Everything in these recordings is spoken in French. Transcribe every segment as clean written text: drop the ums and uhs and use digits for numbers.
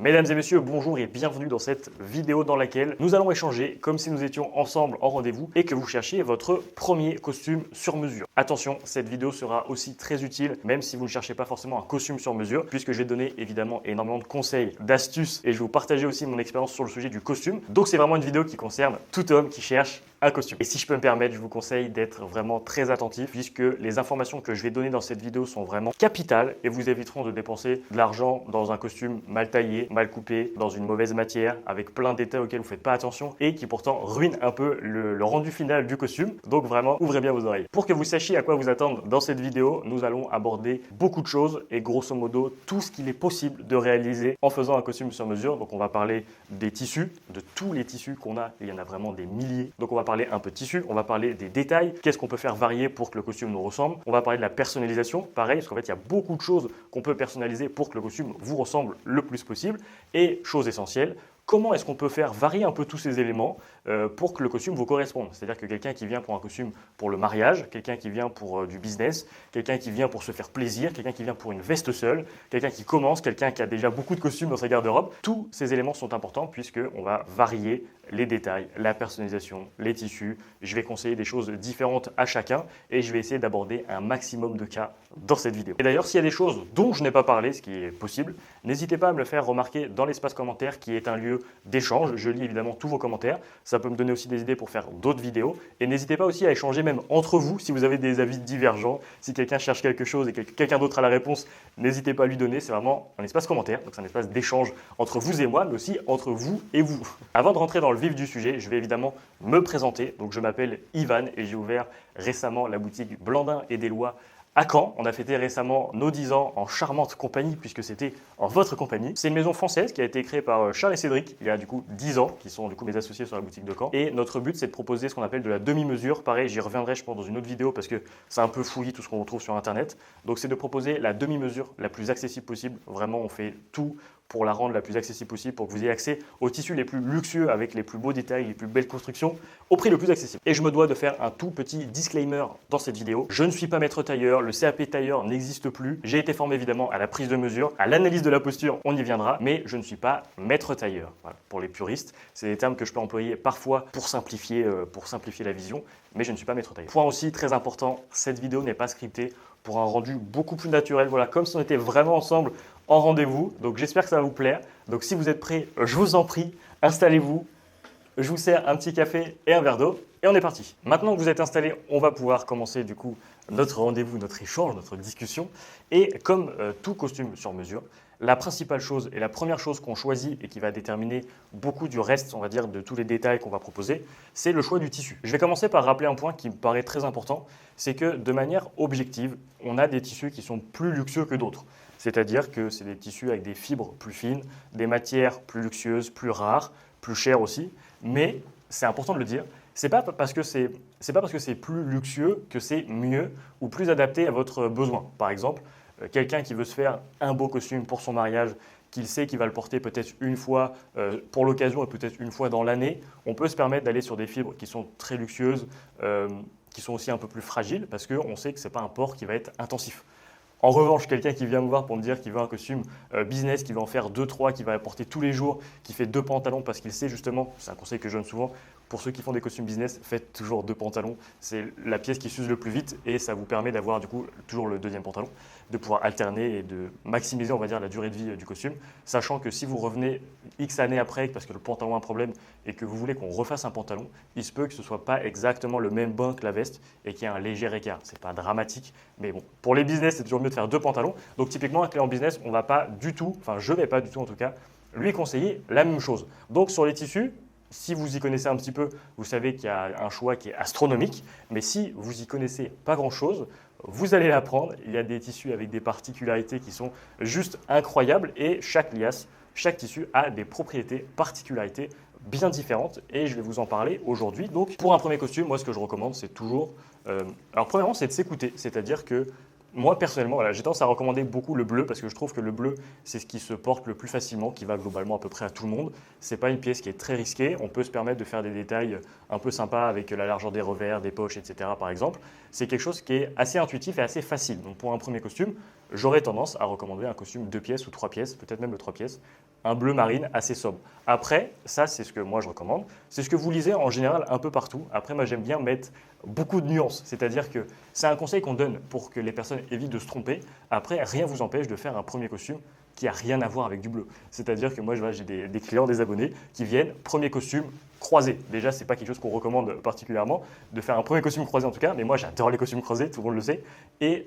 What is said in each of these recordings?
Mesdames et messieurs, bonjour et bienvenue dans cette vidéo dans laquelle nous allons échanger comme si nous étions ensemble en rendez-vous et que vous cherchiez votre premier costume sur mesure. Attention, cette vidéo sera aussi très utile même si vous ne cherchez pas forcément un costume sur mesure puisque je vais donner évidemment énormément de conseils, d'astuces et je vais vous partager aussi mon expérience sur le sujet du costume. Donc c'est vraiment une vidéo qui concerne tout homme qui cherche un costume. Et si je peux me permettre, je vous conseille d'être vraiment très attentif puisque les informations que je vais donner dans cette vidéo sont vraiment capitales et vous éviteront de dépenser de l'argent dans un costume mal taillé, mal coupé, dans une mauvaise matière, avec plein de détails auxquels vous ne faites pas attention et qui pourtant ruinent un peu le rendu final du costume. Donc vraiment, ouvrez bien vos oreilles. Pour que vous sachiez à quoi vous attendre dans cette vidéo, nous allons aborder beaucoup de choses et grosso modo tout ce qu'il est possible de réaliser en faisant un costume sur mesure. Donc on va parler des tissus, de tous les tissus qu'on a, il y en a vraiment des milliers. Donc on va parler un peu de tissu, on va parler des détails, qu'est-ce qu'on peut faire varier pour que le costume nous ressemble. On va parler de la personnalisation, pareil, parce qu'en fait il y a beaucoup de choses qu'on peut personnaliser pour que le costume vous ressemble le plus possible. Et chose essentielle, comment est-ce qu'on peut faire varier un peu tous ces éléments pour que le costume vous corresponde? C'est-à-dire que quelqu'un qui vient pour un costume pour le mariage, quelqu'un qui vient pour du business, quelqu'un qui vient pour se faire plaisir, quelqu'un qui vient pour une veste seule, quelqu'un qui commence, quelqu'un qui a déjà beaucoup de costumes dans sa garde-robe, tous ces éléments sont importants puisqu'on va varier les détails, la personnalisation, les tissus. Je vais conseiller des choses différentes à chacun et je vais essayer d'aborder un maximum de cas dans cette vidéo. Et d'ailleurs, s'il y a des choses dont je n'ai pas parlé, ce qui est possible, n'hésitez pas à me le faire remarquer dans l'espace commentaire qui est un lieu d'échange. Je lis évidemment tous vos commentaires. Ça peut me donner aussi des idées pour faire d'autres vidéos. Et n'hésitez pas aussi à échanger même entre vous si vous avez des avis divergents. Si quelqu'un cherche quelque chose et que quelqu'un d'autre a la réponse, n'hésitez pas à lui donner. C'est vraiment un espace commentaire. Donc c'est un espace d'échange entre vous et moi, mais aussi entre vous et vous. Avant de rentrer dans le vif du sujet, je vais évidemment me présenter. Donc je m'appelle Ivan et j'ai ouvert récemment la boutique Blandin et des Lois à Caen. On a fêté récemment nos 10 ans en charmante compagnie puisque c'était en votre compagnie. C'est une maison française qui a été créée par Charles et Cédric il y a du coup 10 ans, qui sont du coup mes associés sur la boutique de Caen. Et notre but c'est de proposer ce qu'on appelle de la demi-mesure. Pareil, j'y reviendrai je pense dans une autre vidéo parce que c'est un peu fouillis tout ce qu'on retrouve sur internet. Donc c'est de proposer la demi-mesure la plus accessible possible. Vraiment on fait tout pour la rendre la plus accessible possible, pour que vous ayez accès aux tissus les plus luxueux avec les plus beaux détails, les plus belles constructions, au prix le plus accessible. Et je me dois de faire un tout petit disclaimer dans cette vidéo. Je ne suis pas maître tailleur, le CAP tailleur n'existe plus. J'ai été formé évidemment à la prise de mesure, à l'analyse de la posture, on y viendra, mais je ne suis pas maître tailleur. Voilà. Pour les puristes, c'est des termes que je peux employer parfois pour simplifier la vision, mais je ne suis pas maître tailleur. Point aussi très important, cette vidéo n'est pas scriptée pour un rendu beaucoup plus naturel, voilà, comme si on était vraiment ensemble en rendez-vous. Donc j'espère que ça va vous plaire. Donc si vous êtes prêts, je vous en prie, installez-vous. Je vous sers un petit café et un verre d'eau et on est parti. Maintenant que vous êtes installés, on va pouvoir commencer du coup notre rendez-vous, notre échange, notre discussion. Et comme tout costume sur mesure, la principale chose et la première chose qu'on choisit et qui va déterminer beaucoup du reste, on va dire, de tous les détails qu'on va proposer, c'est le choix du tissu. Je vais commencer par rappeler un point qui me paraît très important, c'est que de manière objective, on a des tissus qui sont plus luxueux que d'autres. C'est-à-dire que c'est des tissus avec des fibres plus fines, des matières plus luxueuses, plus rares, plus chères aussi. Mais c'est important de le dire, c'est pas parce que c'est plus luxueux que c'est mieux ou plus adapté à votre besoin. Par exemple, quelqu'un qui veut se faire un beau costume pour son mariage, qu'il sait qu'il va le porter peut-être une fois pour l'occasion et peut-être une fois dans l'année, on peut se permettre d'aller sur des fibres qui sont très luxueuses, qui sont aussi un peu plus fragiles parce qu'on sait que ce n'est pas un port qui va être intensif. En revanche, quelqu'un qui vient me voir pour me dire qu'il veut un costume business, qui va en faire 2-3, qui va porter tous les jours, qui fait 2 pantalons parce qu'il sait justement, c'est un conseil que je donne souvent, pour ceux qui font des costumes business, faites toujours 2 pantalons. C'est la pièce qui s'use le plus vite et ça vous permet d'avoir du coup toujours le deuxième pantalon, de pouvoir alterner et de maximiser, on va dire, la durée de vie du costume. Sachant que si vous revenez X années après parce que le pantalon a un problème et que vous voulez qu'on refasse un pantalon, il se peut que ce ne soit pas exactement le même bain que la veste et qu'il y ait un léger écart. Ce n'est pas dramatique, mais bon, pour les business, c'est toujours mieux de faire 2 pantalons. Donc typiquement, un client business, on va pas du tout, enfin je ne vais pas du tout en tout cas, lui conseiller la même chose. Donc sur les tissus, si vous y connaissez un petit peu, vous savez qu'il y a un choix qui est astronomique, mais si vous y connaissez pas grand-chose, vous allez l'apprendre. Il y a des tissus avec des particularités qui sont juste incroyables et chaque liasse, chaque tissu a des propriétés, particularités bien différentes et je vais vous en parler aujourd'hui. Donc pour un premier costume, moi ce que je recommande, c'est toujours… alors premièrement, c'est de s'écouter, c'est-à-dire que moi, personnellement, voilà, j'ai tendance à recommander beaucoup le bleu parce que je trouve que le bleu, c'est ce qui se porte le plus facilement, qui va globalement à peu près à tout le monde. Ce n'est pas une pièce qui est très risquée. On peut se permettre de faire des détails un peu sympas avec la largeur des revers, des poches, etc. par exemple. C'est quelque chose qui est assez intuitif et assez facile. Donc pour un premier costume, j'aurais tendance à recommander un costume 2 pièces ou 3 pièces, peut-être même le 3 pièces, un bleu marine assez sobre. Après, ça c'est ce que moi je recommande, c'est ce que vous lisez en général un peu partout. Après, moi j'aime bien mettre beaucoup de nuances, c'est-à-dire que c'est un conseil qu'on donne pour que les personnes évitent de se tromper. Après, rien ne vous empêche de faire un premier costume qui n'a rien à voir avec du bleu. C'est-à-dire que moi j'ai des clients, des abonnés qui viennent, premier costume croisé. Déjà, c'est pas quelque chose qu'on recommande particulièrement, de faire un premier costume croisé en tout cas, mais moi j'adore les costumes croisés, tout le monde le sait. Et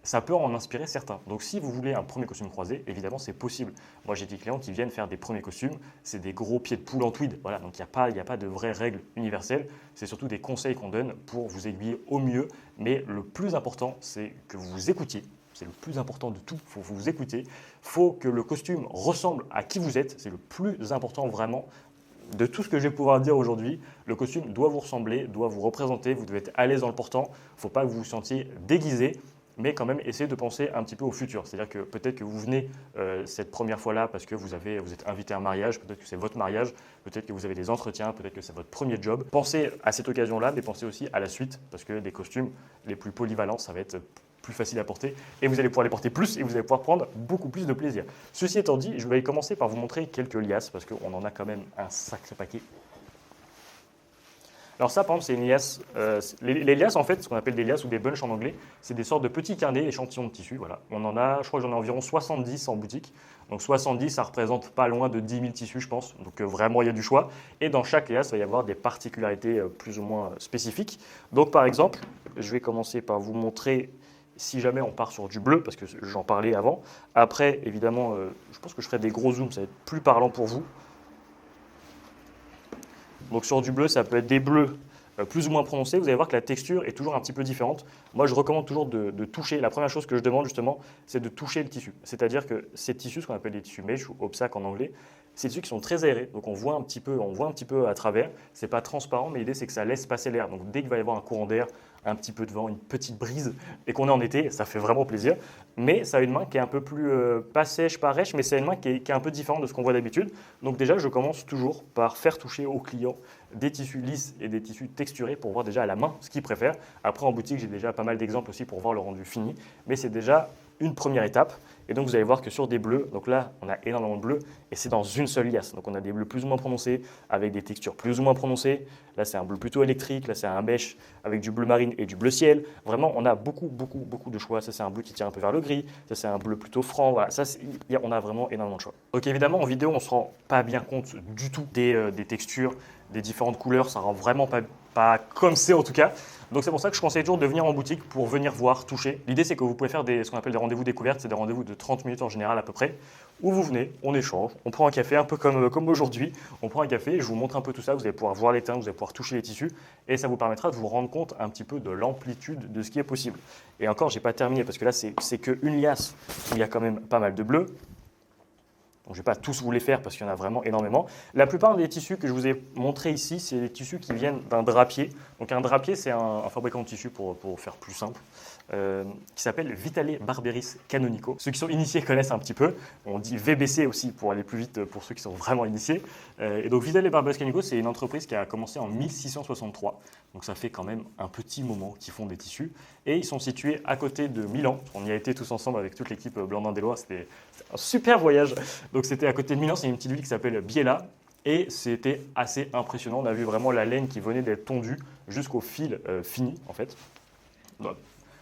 ça peut en inspirer certains. Donc si vous voulez un premier costume croisé, évidemment c'est possible. Moi j'ai des clients qui viennent faire des premiers costumes, c'est des gros pieds de poule en tweed. Voilà, donc il n'y a pas de vraies règles universelles, c'est surtout des conseils qu'on donne pour vous aiguiller au mieux. Mais le plus important, c'est que vous vous écoutiez. C'est le plus important de tout, il faut vous écouter. Il faut que le costume ressemble à qui vous êtes, c'est le plus important vraiment. De tout ce que je vais pouvoir dire aujourd'hui, le costume doit vous ressembler, doit vous représenter, vous devez être à l'aise dans le portant, il ne faut pas que vous vous sentiez déguisé, mais quand même essayez de penser un petit peu au futur. C'est-à-dire que peut-être que vous venez cette première fois-là parce que vous êtes invité à un mariage, peut-être que c'est votre mariage, peut-être que vous avez des entretiens, peut-être que c'est votre premier job. Pensez à cette occasion-là, mais pensez aussi à la suite, parce que des costumes les plus polyvalents, ça va être plus facile à porter et vous allez pouvoir les porter plus et vous allez pouvoir prendre beaucoup plus de plaisir. Ceci étant dit, je vais commencer par vous montrer quelques liasses parce qu'on en a quand même un sacré paquet. Alors ça, par exemple, c'est une liasse. Les liasses, en fait, ce qu'on appelle des liasses ou des bunches en anglais, c'est des sortes de petits carnets, échantillons de tissu. Voilà. On en a, je crois que j'en ai environ 70 en boutique. Donc 70, ça représente pas loin de 10 000 tissus, je pense. Donc vraiment, il y a du choix. Et dans chaque liasse, il va y avoir des particularités plus ou moins spécifiques. Donc par exemple, je vais commencer par vous montrer si jamais on part sur du bleu, parce que j'en parlais avant. Après, évidemment, je pense que je ferai des gros zooms, ça va être plus parlant pour vous. Donc sur du bleu, ça peut être des bleus plus ou moins prononcés. Vous allez voir que la texture est toujours un petit peu différente. Moi, je recommande toujours de toucher. La première chose que je demande justement, c'est de toucher le tissu. C'est-à-dire que ces tissus, ce qu'on appelle des tissus mesh ou obsac en anglais, c'est des tissus qui sont très aérés. Donc on voit un petit peu à travers. C'est pas transparent, mais l'idée c'est que ça laisse passer l'air. Donc dès qu'il va y avoir un courant d'air, un petit peu de vent, une petite brise, et qu'on est en été, ça fait vraiment plaisir. Mais ça a une main qui est un peu plus, pas sèche, pas rêche, mais c'est une main qui est un peu différente de ce qu'on voit d'habitude. Donc déjà, je commence toujours par faire toucher au client des tissus lisses et des tissus texturés pour voir déjà à la main ce qu'il préfère. Après, en boutique, j'ai déjà pas mal d'exemples aussi pour voir le rendu fini. Mais c'est déjà une première étape. Et donc, vous allez voir que sur des bleus, donc là, on a énormément de bleus et c'est dans une seule liasse. Donc, on a des bleus plus ou moins prononcés avec des textures plus ou moins prononcées. Là, c'est un bleu plutôt électrique. Là, c'est un beige avec du bleu marine et du bleu ciel. Vraiment, on a beaucoup de choix. Ça, c'est un bleu qui tire un peu vers le gris. Ça, c'est un bleu plutôt franc. Voilà, ça, on a vraiment énormément de choix. Donc, évidemment, en vidéo, on ne se rend pas bien compte du tout des textures, des différentes couleurs. Ça rend vraiment pas comme c'est en tout cas. Donc c'est pour ça que je conseille toujours de venir en boutique pour venir voir, toucher. L'idée c'est que vous pouvez faire ce qu'on appelle des rendez-vous découvertes, c'est des rendez-vous de 30 minutes en général à peu près, où vous venez, on échange, on prend un café, un peu comme aujourd'hui, on prend un café, je vous montre un peu tout ça, vous allez pouvoir voir les teintes, vous allez pouvoir toucher les tissus, et ça vous permettra de vous rendre compte un petit peu de l'amplitude de ce qui est possible. Et encore, je n'ai pas terminé, parce que là c'est qu'une liasse où il y a quand même pas mal de bleu. Donc, je ne vais pas tous vous les faire parce qu'il y en a vraiment énormément. La plupart des tissus que je vous ai montrés ici, c'est des tissus qui viennent d'un drapier. Donc un drapier, c'est un fabricant de tissus, pour faire plus simple, qui s'appelle Vitale Barberis Canonico. Ceux qui sont initiés connaissent un petit peu. On dit VBC aussi pour aller plus vite pour ceux qui sont vraiment initiés. Et donc Vitale Barberis Canonico, c'est une entreprise qui a commencé en 1663. Donc ça fait quand même un petit moment qu'ils font des tissus. Et ils sont situés à côté de Milan. On y a été tous ensemble avec toute l'équipe Blandin-des-Lois. C'était un super voyage. Donc c'était à côté de Milan, c'est une petite ville qui s'appelle Biella. Et c'était assez impressionnant. On a vu vraiment la laine qui venait d'être tondue jusqu'au fil fini en fait. Donc,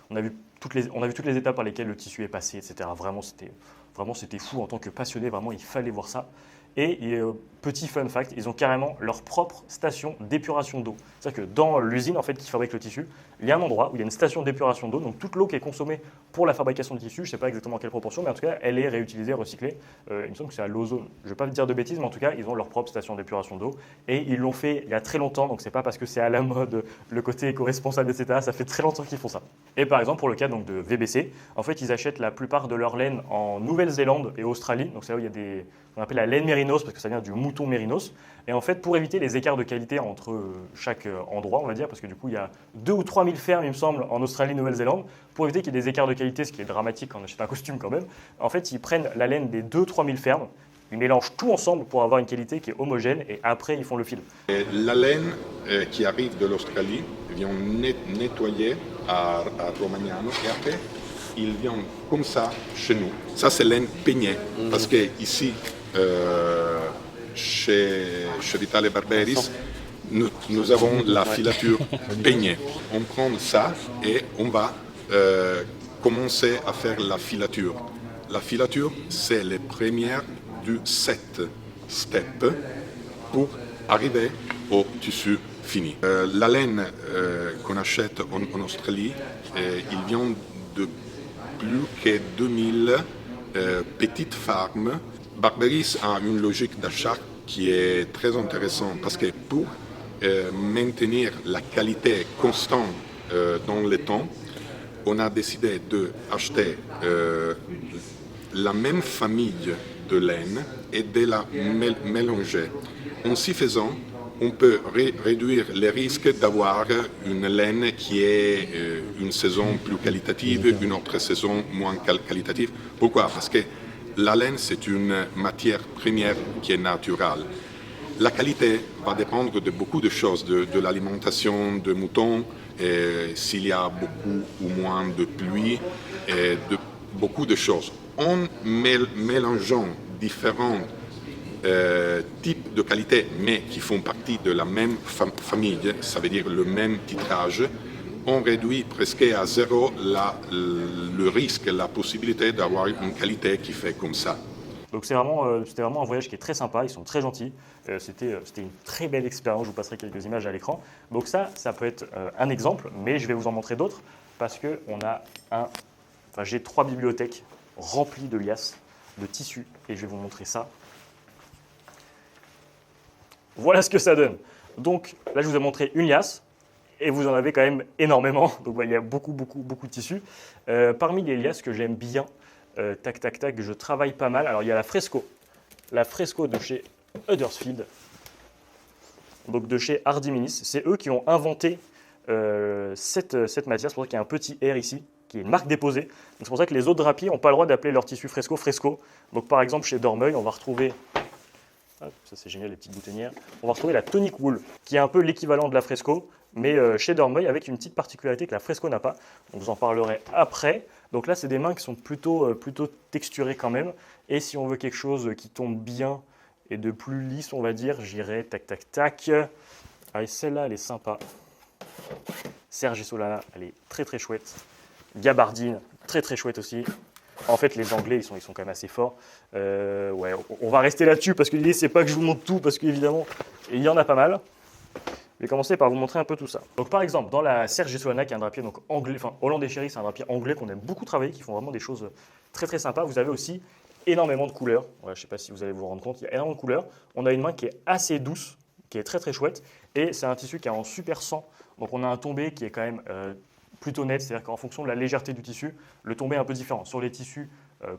on a vu toutes les étapes par lesquelles le tissu est passé, etc. Vraiment, c'était fou. En tant que passionné, vraiment, il fallait voir ça. Et petit fun fact, ils ont carrément leur propre station d'épuration d'eau. C'est-à-dire que dans l'usine en fait, qui fabrique le tissu, il y a un endroit où il y a une station d'épuration d'eau. Donc toute l'eau qui est consommée pour la fabrication du tissu, je ne sais pas exactement quelle proportion, mais en tout cas, elle est réutilisée, recyclée. Il me semble que c'est à l'ozone. Je ne vais pas dire de bêtises, mais en tout cas, ils ont leur propre station d'épuration d'eau. Et ils l'ont fait il y a très longtemps, donc ce n'est pas parce que c'est à la mode, le côté éco-responsable, etc. Ça fait très longtemps qu'ils font ça. Et par exemple, pour le cas donc, de VBC, en fait, ils achètent la plupart de leur laine en Nouvelle-Zélande et Australie. Donc c'est là où il y a on appelle la laine mérinos parce que ça vient du mouton mérinos. Et en fait, pour éviter les écarts de qualité entre chaque endroit, on va dire, parce que du coup, il y a 2 ou 3 000 fermes, il me semble, en Australie et Nouvelle-Zélande, pour éviter qu'il y ait des écarts de qualité, ce qui est dramatique quand on achète un costume quand même, en fait, ils prennent la laine des 2-3 000 fermes, ils mélangent tout ensemble pour avoir une qualité qui est homogène, et après, ils font le fil. La laine qui arrive de l'Australie vient nettoyer à Romagnano, et après, il vient comme ça chez nous. Ça, c'est laine peignée, parce que ici, chez Vitale Barberis, nous avons la filature peignée. On prend ça et on va commencer à faire la filature. La filature, c'est les premières du 7 steps pour arriver au tissu fini. La laine qu'on achète en Australie, il vient de plus que 2000 petites fermes. Barberis a une logique d'achat qui est très intéressante parce que pour maintenir la qualité constante dans le temps, on a décidé d'acheter la même famille de laine et de la mélanger. En s'y faisant, on peut réduire les risques d'avoir une laine qui est une saison plus qualitative, une autre saison moins qualitative. Pourquoi? Parce que la laine, c'est une matière première qui est naturelle. La qualité va dépendre de beaucoup de choses, de l'alimentation de moutons, s'il y a beaucoup ou moins de pluie, de beaucoup de choses. En mélangeant différents types de qualité, mais qui font partie de la même famille, ça veut dire le même titrage, on réduit presque à zéro le risque, la possibilité d'avoir une qualité qui fait comme ça. Donc c'était vraiment un voyage qui est très sympa, ils sont très gentils, c'était une très belle expérience, je vous passerai quelques images à l'écran. Donc ça peut être un exemple, mais je vais vous en montrer d'autres parce que j'ai 3 bibliothèques remplies de liasses, de tissus, et je vais vous montrer ça. Voilà ce que ça donne. Donc là je vous ai montré une liasse, et vous en avez quand même énormément, donc il y a beaucoup de tissus. Parmi les liasses que j'aime bien, je travaille pas mal. Alors il y a la Fresco de chez Huddersfield, donc de chez Hardy Minis. C'est eux qui ont inventé cette matière. C'est pour ça qu'il y a un petit R ici, qui est une marque déposée. Donc c'est pour ça que les autres drapiers n'ont pas le droit d'appeler leur tissu Fresco. Donc par exemple chez Dormeuil, on va retrouver, ça c'est génial les petites boutonnières, on va retrouver la Tonic Wool, qui est un peu l'équivalent de la Fresco, mais chez Dormeuil avec une petite particularité que la Fresco n'a pas. Donc vous en parlerez après. Donc là, c'est des mains qui sont plutôt texturées quand même. Et si on veut quelque chose qui tombe bien et de plus lisse, on va dire, j'irai tac. Allez, celle-là, elle est sympa. Serge et Solana, elle est très chouette. Gabardine, très chouette aussi. En fait, les Anglais, ils sont quand même assez forts. Ouais, on va rester là-dessus parce que l'idée, c'est pas que je vous montre tout, parce qu'évidemment, il y en a pas mal. Je vais commencer par vous montrer un peu tout ça. Donc par exemple, dans la Serge et Solana, qui est un drapier donc anglais, enfin Hollandais Chéri, c'est un drapier anglais qu'on aime beaucoup travailler, qui font vraiment des choses très sympas. Vous avez aussi énormément de couleurs. Ouais, je ne sais pas si vous allez vous rendre compte, il y a énormément de couleurs. On a une main qui est assez douce, qui est très chouette, et c'est un tissu qui est en super 100. Donc on a un tombé qui est quand même plutôt net, c'est-à-dire qu'en fonction de la légèreté du tissu, le tombé est un peu différent. Sur les tissus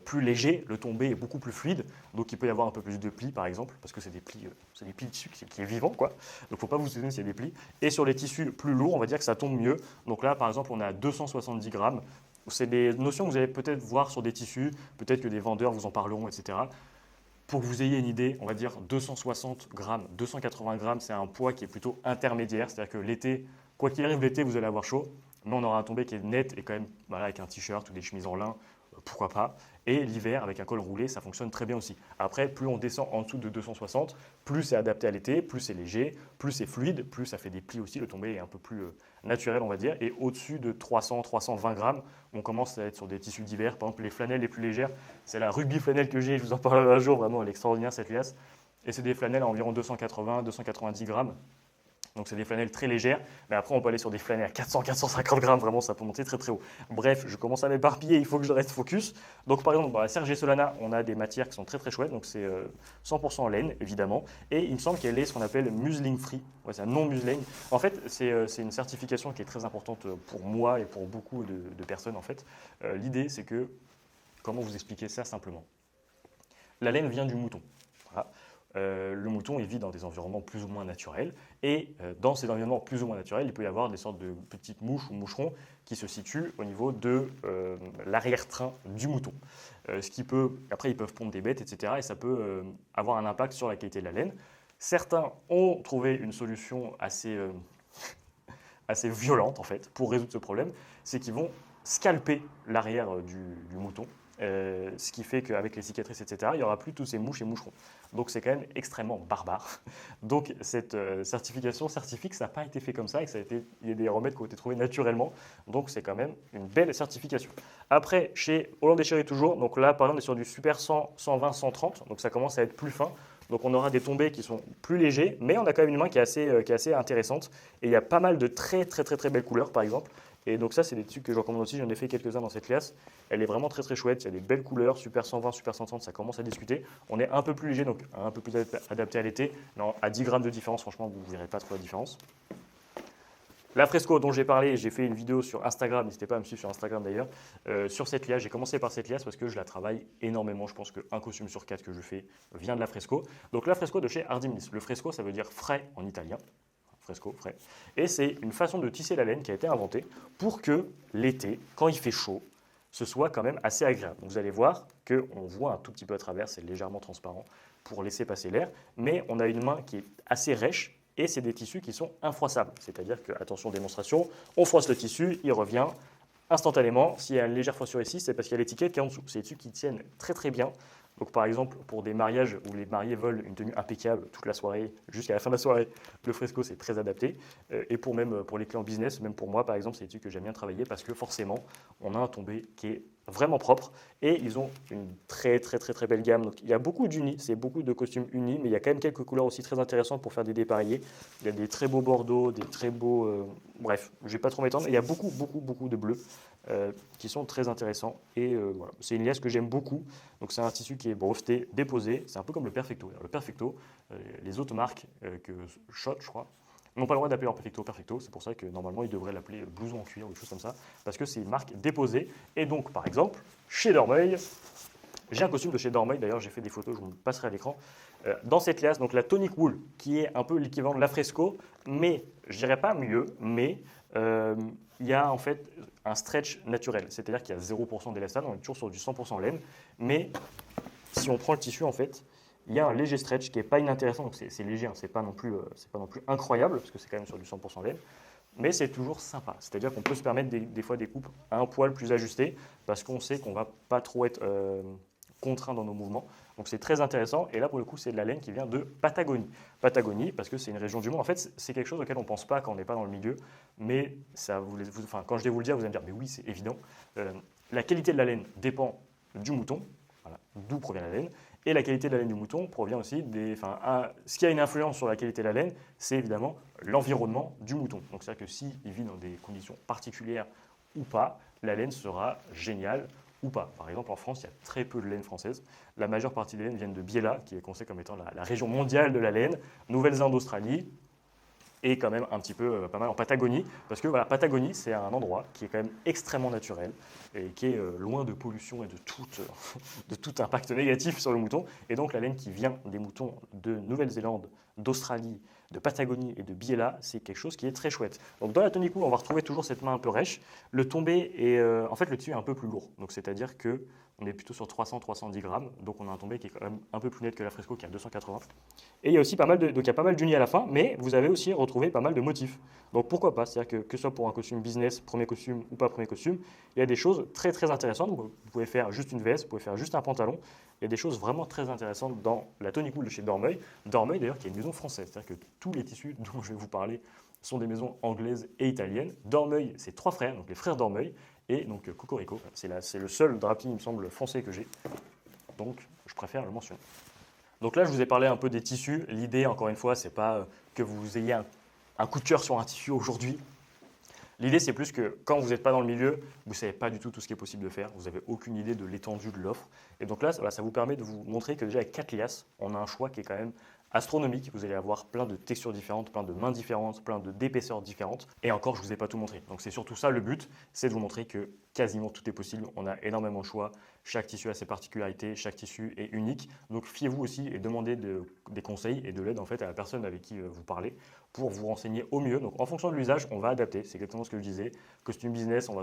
plus légers, le tombé est beaucoup plus fluide, donc il peut y avoir un peu plus de plis par exemple, parce que c'est des plis de tissu qui est vivant, quoi. Donc il ne faut pas vous étonner s'il y a des plis. Et sur les tissus plus lourds, on va dire que ça tombe mieux. Donc là, par exemple, on est à 270 grammes. C'est des notions que vous allez peut-être voir sur des tissus, peut-être que des vendeurs vous en parleront, etc. Pour que vous ayez une idée, on va dire 260 grammes, 280 grammes, c'est un poids qui est plutôt intermédiaire, c'est-à-dire que l'été, quoi qu'il arrive l'été, vous allez avoir chaud, mais on aura un tombé qui est net et quand même avec un t-shirt ou des chemises en lin, pourquoi pas. Et l'hiver, avec un col roulé, ça fonctionne très bien aussi. Après, plus on descend en dessous de 260, plus c'est adapté à l'été, plus c'est léger, plus c'est fluide, plus ça fait des plis aussi. Le tombé est un peu plus naturel, on va dire. Et au-dessus de 300, 320 grammes, on commence à être sur des tissus d'hiver. Par exemple, les flanelles les plus légères, c'est la rugby flanelle que j'ai, je vous en parlerai un jour, vraiment, elle est extraordinaire cette liasse. Et c'est des flanelles à environ 280, 290 grammes. Donc c'est des flanelles très légères, mais après on peut aller sur des flanelles à 400, 450 grammes, vraiment ça peut monter très haut. Bref, je commence à m'éparpiller, il faut que je reste focus. Donc par exemple, dans la Serge et Solana, on a des matières qui sont très chouettes, donc c'est 100% laine évidemment, et il me semble qu'elle est ce qu'on appelle museling free, ouais, c'est un non-museling. En fait, c'est une certification qui est très importante pour moi et pour beaucoup de personnes en fait. L'idée c'est que, comment vous expliquer ça simplement? La laine vient du mouton. Voilà. Le mouton il vit dans des environnements plus ou moins naturels et dans ces environnements plus ou moins naturels, il peut y avoir des sortes de petites mouches ou moucherons qui se situent au niveau de l'arrière-train du mouton. Après, ils peuvent pondre des bêtes, etc. et ça peut avoir un impact sur la qualité de la laine. Certains ont trouvé une solution assez violente en fait pour résoudre ce problème, c'est qu'ils vont scalper l'arrière du mouton. Ce qui fait qu'avec les cicatrices, etc., il n'y aura plus tous ces mouches et moucherons. Donc c'est quand même extrêmement barbare. Donc cette certification certifie que ça n'a pas été fait comme ça et qu'il y a des remèdes qui ont été trouvés naturellement. Donc c'est quand même une belle certification. Après, chez Holland & Sherry toujours, donc là par exemple on est sur du Super 100, 120, 130, donc ça commence à être plus fin. Donc on aura des tombés qui sont plus légers, mais on a quand même une main qui est assez intéressante. Et il y a pas mal de très belles couleurs par exemple. Et donc ça, c'est des tissus que je recommande aussi. J'en ai fait quelques-uns dans cette classe. Elle est vraiment très chouette. Il y a des belles couleurs. Super 120, Super 130, ça commence à discuter. On est un peu plus léger, donc un peu plus adapté à l'été. Non, à 10 grammes de différence, franchement, vous ne verrez pas trop la différence. La Fresco dont j'ai parlé, j'ai fait une vidéo sur Instagram, n'hésitez pas à me suivre sur Instagram d'ailleurs, sur cette liasse. J'ai commencé par cette liasse parce que je la travaille énormément. Je pense qu'un costume sur 4 que je fais vient de la Fresco. Donc la Fresco de chez Hardimilis. Le Fresco, ça veut dire frais en italien. Fresco, frais. Et c'est une façon de tisser la laine qui a été inventée pour que l'été, quand il fait chaud, ce soit quand même assez agréable. Donc vous allez voir qu'on voit un tout petit peu à travers, c'est légèrement transparent pour laisser passer l'air, mais on a une main qui est assez rêche et c'est des tissus qui sont infroissables. C'est-à-dire que, attention démonstration, on froisse le tissu, il revient instantanément. S'il y a une légère froissure ici, c'est parce qu'il y a l'étiquette qui est en dessous. C'est des tissus qui tiennent très bien. Donc par exemple, pour des mariages où les mariés veulent une tenue impeccable toute la soirée, jusqu'à la fin de la soirée, le Fresco c'est très adapté. Et pour les clients business, même pour moi par exemple, c'est des tissus que j'aime bien travailler parce que forcément, on a un tombé qui est vraiment propre et ils ont une très belle gamme. Donc il y a beaucoup d'unis, c'est beaucoup de costumes unis, mais il y a quand même quelques couleurs aussi très intéressantes pour faire des dépareillés. Il y a des très beaux bordeaux, des très beaux... bref, je ne vais pas trop m'étendre. Il y a beaucoup de bleus qui sont très intéressants. Et voilà, c'est une liasse que j'aime beaucoup. Donc c'est un tissu qui est breveté, déposé. C'est un peu comme le Perfecto. Le Perfecto, les autres marques que Shot, je crois, n'ont pas le droit d'appeler leur Perfecto. C'est pour ça que normalement ils devraient l'appeler blouson en cuir ou des choses comme ça, parce que c'est une marque déposée. Et donc par exemple, chez Dormeuil, j'ai un costume de chez Dormeuil, d'ailleurs j'ai fait des photos, je vous le passerai à l'écran. Dans cette liasse, donc la Tonic Wool, qui est un peu l'équivalent de la Fresco, mais je dirais pas mieux, mais il y a en fait un stretch naturel, c'est-à-dire qu'il y a 0% d'élastane, on est toujours sur du 100% laine, mais si on prend le tissu en fait, il y a un léger stretch qui n'est pas inintéressant, donc c'est léger, hein, c'est pas non plus incroyable, parce que c'est quand même sur du 100% laine, mais c'est toujours sympa. C'est-à-dire qu'on peut se permettre des fois des coupes un poil plus ajustées, parce qu'on sait qu'on ne va pas trop être contraint dans nos mouvements. Donc c'est très intéressant. Et là, pour le coup, c'est de la laine qui vient de Patagonie. Patagonie, parce que c'est une région du monde. En fait, c'est quelque chose auquel on ne pense pas quand on n'est pas dans le milieu. Mais ça quand je vais vous le dire, vous allez me dire, mais oui, c'est évident. La qualité de la laine dépend du mouton, voilà, d'où provient la laine. Et la qualité de la laine du mouton provient aussi ce qui a une influence sur la qualité de la laine, c'est évidemment l'environnement du mouton. Donc c'est-à-dire que s'il vit dans des conditions particulières ou pas, la laine sera géniale ou pas. Par exemple, en France, il y a très peu de laine française. La majeure partie des laines viennent de Biella, qui est considérée comme étant la région mondiale de la laine, Nouvelle-Zélande, Australie, et quand même un petit peu pas mal en Patagonie, parce que voilà, Patagonie, c'est un endroit qui est quand même extrêmement naturel et qui est loin de pollution et de tout impact négatif sur le mouton. Et donc la laine qui vient des moutons de Nouvelle-Zélande, d'Australie, de Patagonie et de Biella, c'est quelque chose qui est très chouette. Donc dans la Tonic Wool, on va retrouver toujours cette main un peu rêche. Le tombé est, en fait, le tissu est un peu plus lourd. Donc c'est-à-dire que on est plutôt sur 300-310 grammes. Donc on a un tombé qui est quand même un peu plus net que la Fresco qui est à 280. Et il y a aussi pas mal d'unis à la fin, mais vous avez aussi retrouvé pas mal de motifs. Donc pourquoi pas, c'est-à-dire que ce soit pour un costume business, premier costume ou pas premier costume, il y a des choses très intéressantes. Donc, vous pouvez faire juste une veste, vous pouvez faire juste un pantalon. Il y a des choses vraiment très intéressantes dans la Tonic Wool de chez Dormeuil. Dormeuil d'ailleurs qui est une maison française, c'est-à-dire que tous les tissus dont je vais vous parler sont des maisons anglaises et italiennes. Dormeuil, c'est 3 frères, donc les frères Dormeuil, et donc Cocorico, c'est le seul draping, il me semble, français que j'ai. Donc je préfère le mentionner. Donc là, je vous ai parlé un peu des tissus. L'idée, encore une fois, c'est pas que vous ayez un coup de cœur sur un tissu aujourd'hui. L'idée, c'est plus que quand vous n'êtes pas dans le milieu, vous ne savez pas du tout ce qui est possible de faire. Vous n'avez aucune idée de l'étendue de l'offre. Et donc là, ça vous permet de vous montrer que déjà avec 4 liasses, on a un choix qui est quand même astronomique. Vous allez avoir plein de textures différentes, plein de mains différentes, plein d'épaisseurs différentes. Et encore, je ne vous ai pas tout montré. Donc c'est surtout ça le but, c'est de vous montrer que quasiment tout est possible. On a énormément de choix. Chaque tissu a ses particularités, chaque tissu est unique. Donc fiez-vous aussi et demandez des conseils et de l'aide en fait à la personne avec qui vous parlez pour vous renseigner au mieux. Donc en fonction de l'usage, on va adapter. C'est exactement ce que je disais. Costume business, on va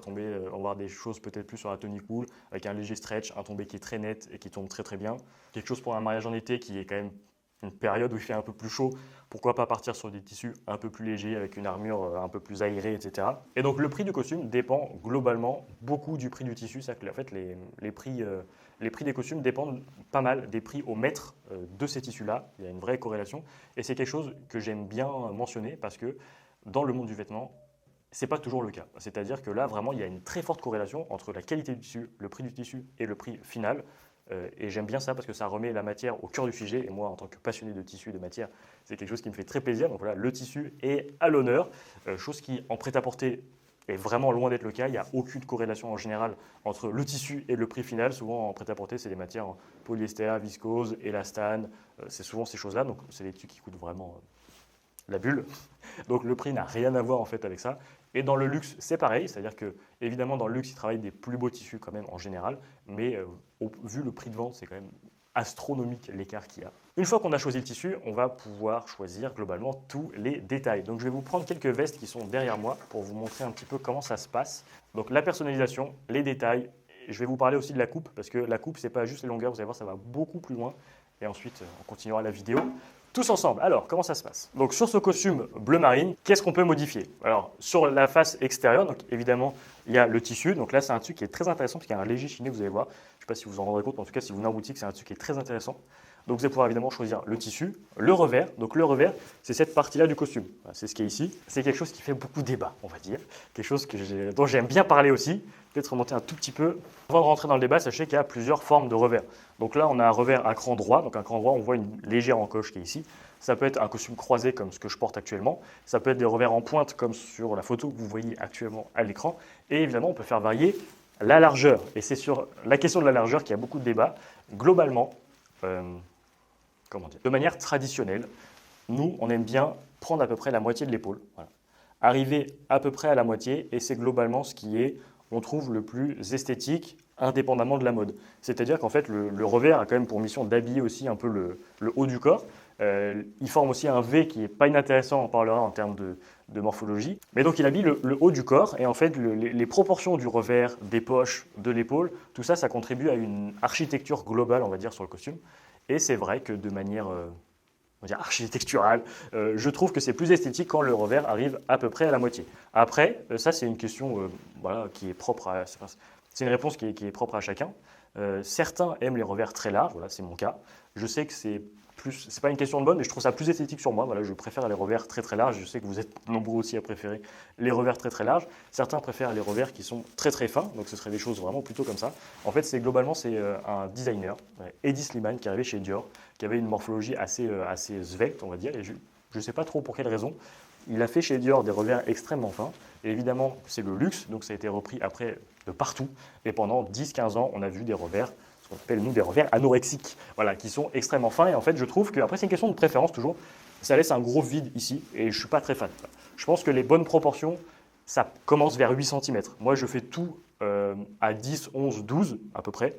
avoir des choses peut-être plus sur la Tonic Wool avec un léger stretch, un tombé qui est très net et qui tombe très bien. Quelque chose pour un mariage en été qui est quand même une période où il fait un peu plus chaud, pourquoi pas partir sur des tissus un peu plus légers avec une armure un peu plus aérée, etc. Et donc le prix du costume dépend globalement beaucoup du prix du tissu. C'est-à-dire que en fait, les prix des costumes dépendent pas mal des prix au mètre de ces tissus-là. Il y a une vraie corrélation. Et c'est quelque chose que j'aime bien mentionner parce que dans le monde du vêtement, c'est pas toujours le cas. C'est-à-dire que là, vraiment, il y a une très forte corrélation entre la qualité du tissu, le prix du tissu et le prix final. Et j'aime bien ça parce que ça remet la matière au cœur du sujet. Et moi, en tant que passionné de tissu et de matière, c'est quelque chose qui me fait très plaisir. Donc voilà, le tissu est à l'honneur. Chose qui, en prêt-à-porter, est vraiment loin d'être le cas. Il n'y a aucune corrélation en général entre le tissu et le prix final. Souvent, en prêt-à-porter, c'est des matières en polyester, viscose, élastane. C'est souvent ces choses-là. Donc, c'est des tissus qui coûtent vraiment la bulle. Donc, le prix n'a rien à voir en fait avec ça. Et dans le luxe, c'est pareil. C'est-à-dire que, évidemment, dans le luxe, ils travaillent des plus beaux tissus quand même en général. Mais vu le prix de vente, c'est quand même astronomique l'écart qu'il y a. Une fois qu'on a choisi le tissu, on va pouvoir choisir globalement tous les détails. Donc je vais vous prendre quelques vestes qui sont derrière moi pour vous montrer un petit peu comment ça se passe. Donc la personnalisation, les détails, je vais vous parler aussi de la coupe parce que la coupe, c'est pas juste les longueurs, vous allez voir, ça va beaucoup plus loin. Et ensuite, on continuera la vidéo. Tous ensemble. Alors, comment ça se passe? Donc, sur ce costume bleu marine, qu'est-ce qu'on peut modifier? Alors, sur la face extérieure, donc évidemment, il y a le tissu. Donc là, c'est un tissu qui est très intéressant parce qu'il y a un léger chiné, vous allez voir. Je ne sais pas si vous en rendrez compte, mais en tout cas, si vous venez en boutique, c'est un tissu qui est très intéressant. Donc, vous allez pouvoir évidemment choisir le tissu, le revers. Donc, le revers, c'est cette partie-là du costume. Voilà, c'est ce qui est ici. C'est quelque chose qui fait beaucoup débat, on va dire. Quelque chose dont j'aime bien parler aussi. Peut-être remonter un tout petit peu. Avant de rentrer dans le débat, sachez qu'il y a plusieurs formes de revers. Donc là, on a un revers à cran droit. Donc, un cran droit, on voit une légère encoche qui est ici. Ça peut être un costume croisé comme ce que je porte actuellement. Ça peut être des revers en pointe comme sur la photo que vous voyez actuellement à l'écran. Et évidemment, on peut faire varier la largeur. Et c'est sur la question de la largeur qu'il y a beaucoup de débats. Globalement, de manière traditionnelle, nous, on aime bien prendre à peu près la moitié de l'épaule. Voilà. Arriver à peu près à la moitié, et c'est globalement ce qui est, on trouve, le plus esthétique, indépendamment de la mode. C'est-à-dire qu'en fait, le revers a quand même pour mission d'habiller aussi un peu le haut du corps. Il forme aussi un V qui n'est pas inintéressant, on parlera en termes de morphologie. Mais donc il habille le haut du corps et en fait les proportions du revers, des poches, de l'épaule, tout ça, ça contribue à une architecture globale, on va dire, sur le costume. Et c'est vrai que de manière on va dire architecturale, je trouve que c'est plus esthétique quand le revers arrive à peu près à la moitié. Après, ça c'est une question voilà, qui est propre à... C'est une réponse qui est propre à chacun. Certains aiment les revers très larges, voilà, c'est mon cas. Je sais que c'est pas une question de mode, mais je trouve ça plus esthétique sur moi. Voilà, je préfère les revers très très larges. Je sais que vous êtes nombreux aussi à préférer les revers très très larges. Certains préfèrent les revers qui sont très très fins, donc ce serait des choses vraiment plutôt comme ça. En fait, globalement, c'est un designer, Hedi Slimane, qui est arrivé chez Dior, qui avait une morphologie assez svelte, on va dire, et je ne sais pas trop pour quelle raison. Il a fait chez Dior des revers extrêmement fins, et évidemment, c'est le luxe, donc ça a été repris après de partout, et pendant 10-15 ans, on a vu des revers ce qu'on appelle nous des revers anorexiques, voilà, qui sont extrêmement fins. Et en fait, je trouve que, après c'est une question de préférence toujours, ça laisse un gros vide ici et je ne suis pas très fan. Je pense que les bonnes proportions, ça commence vers 8 cm. Moi, je fais tout à 10, 11, 12 à peu près.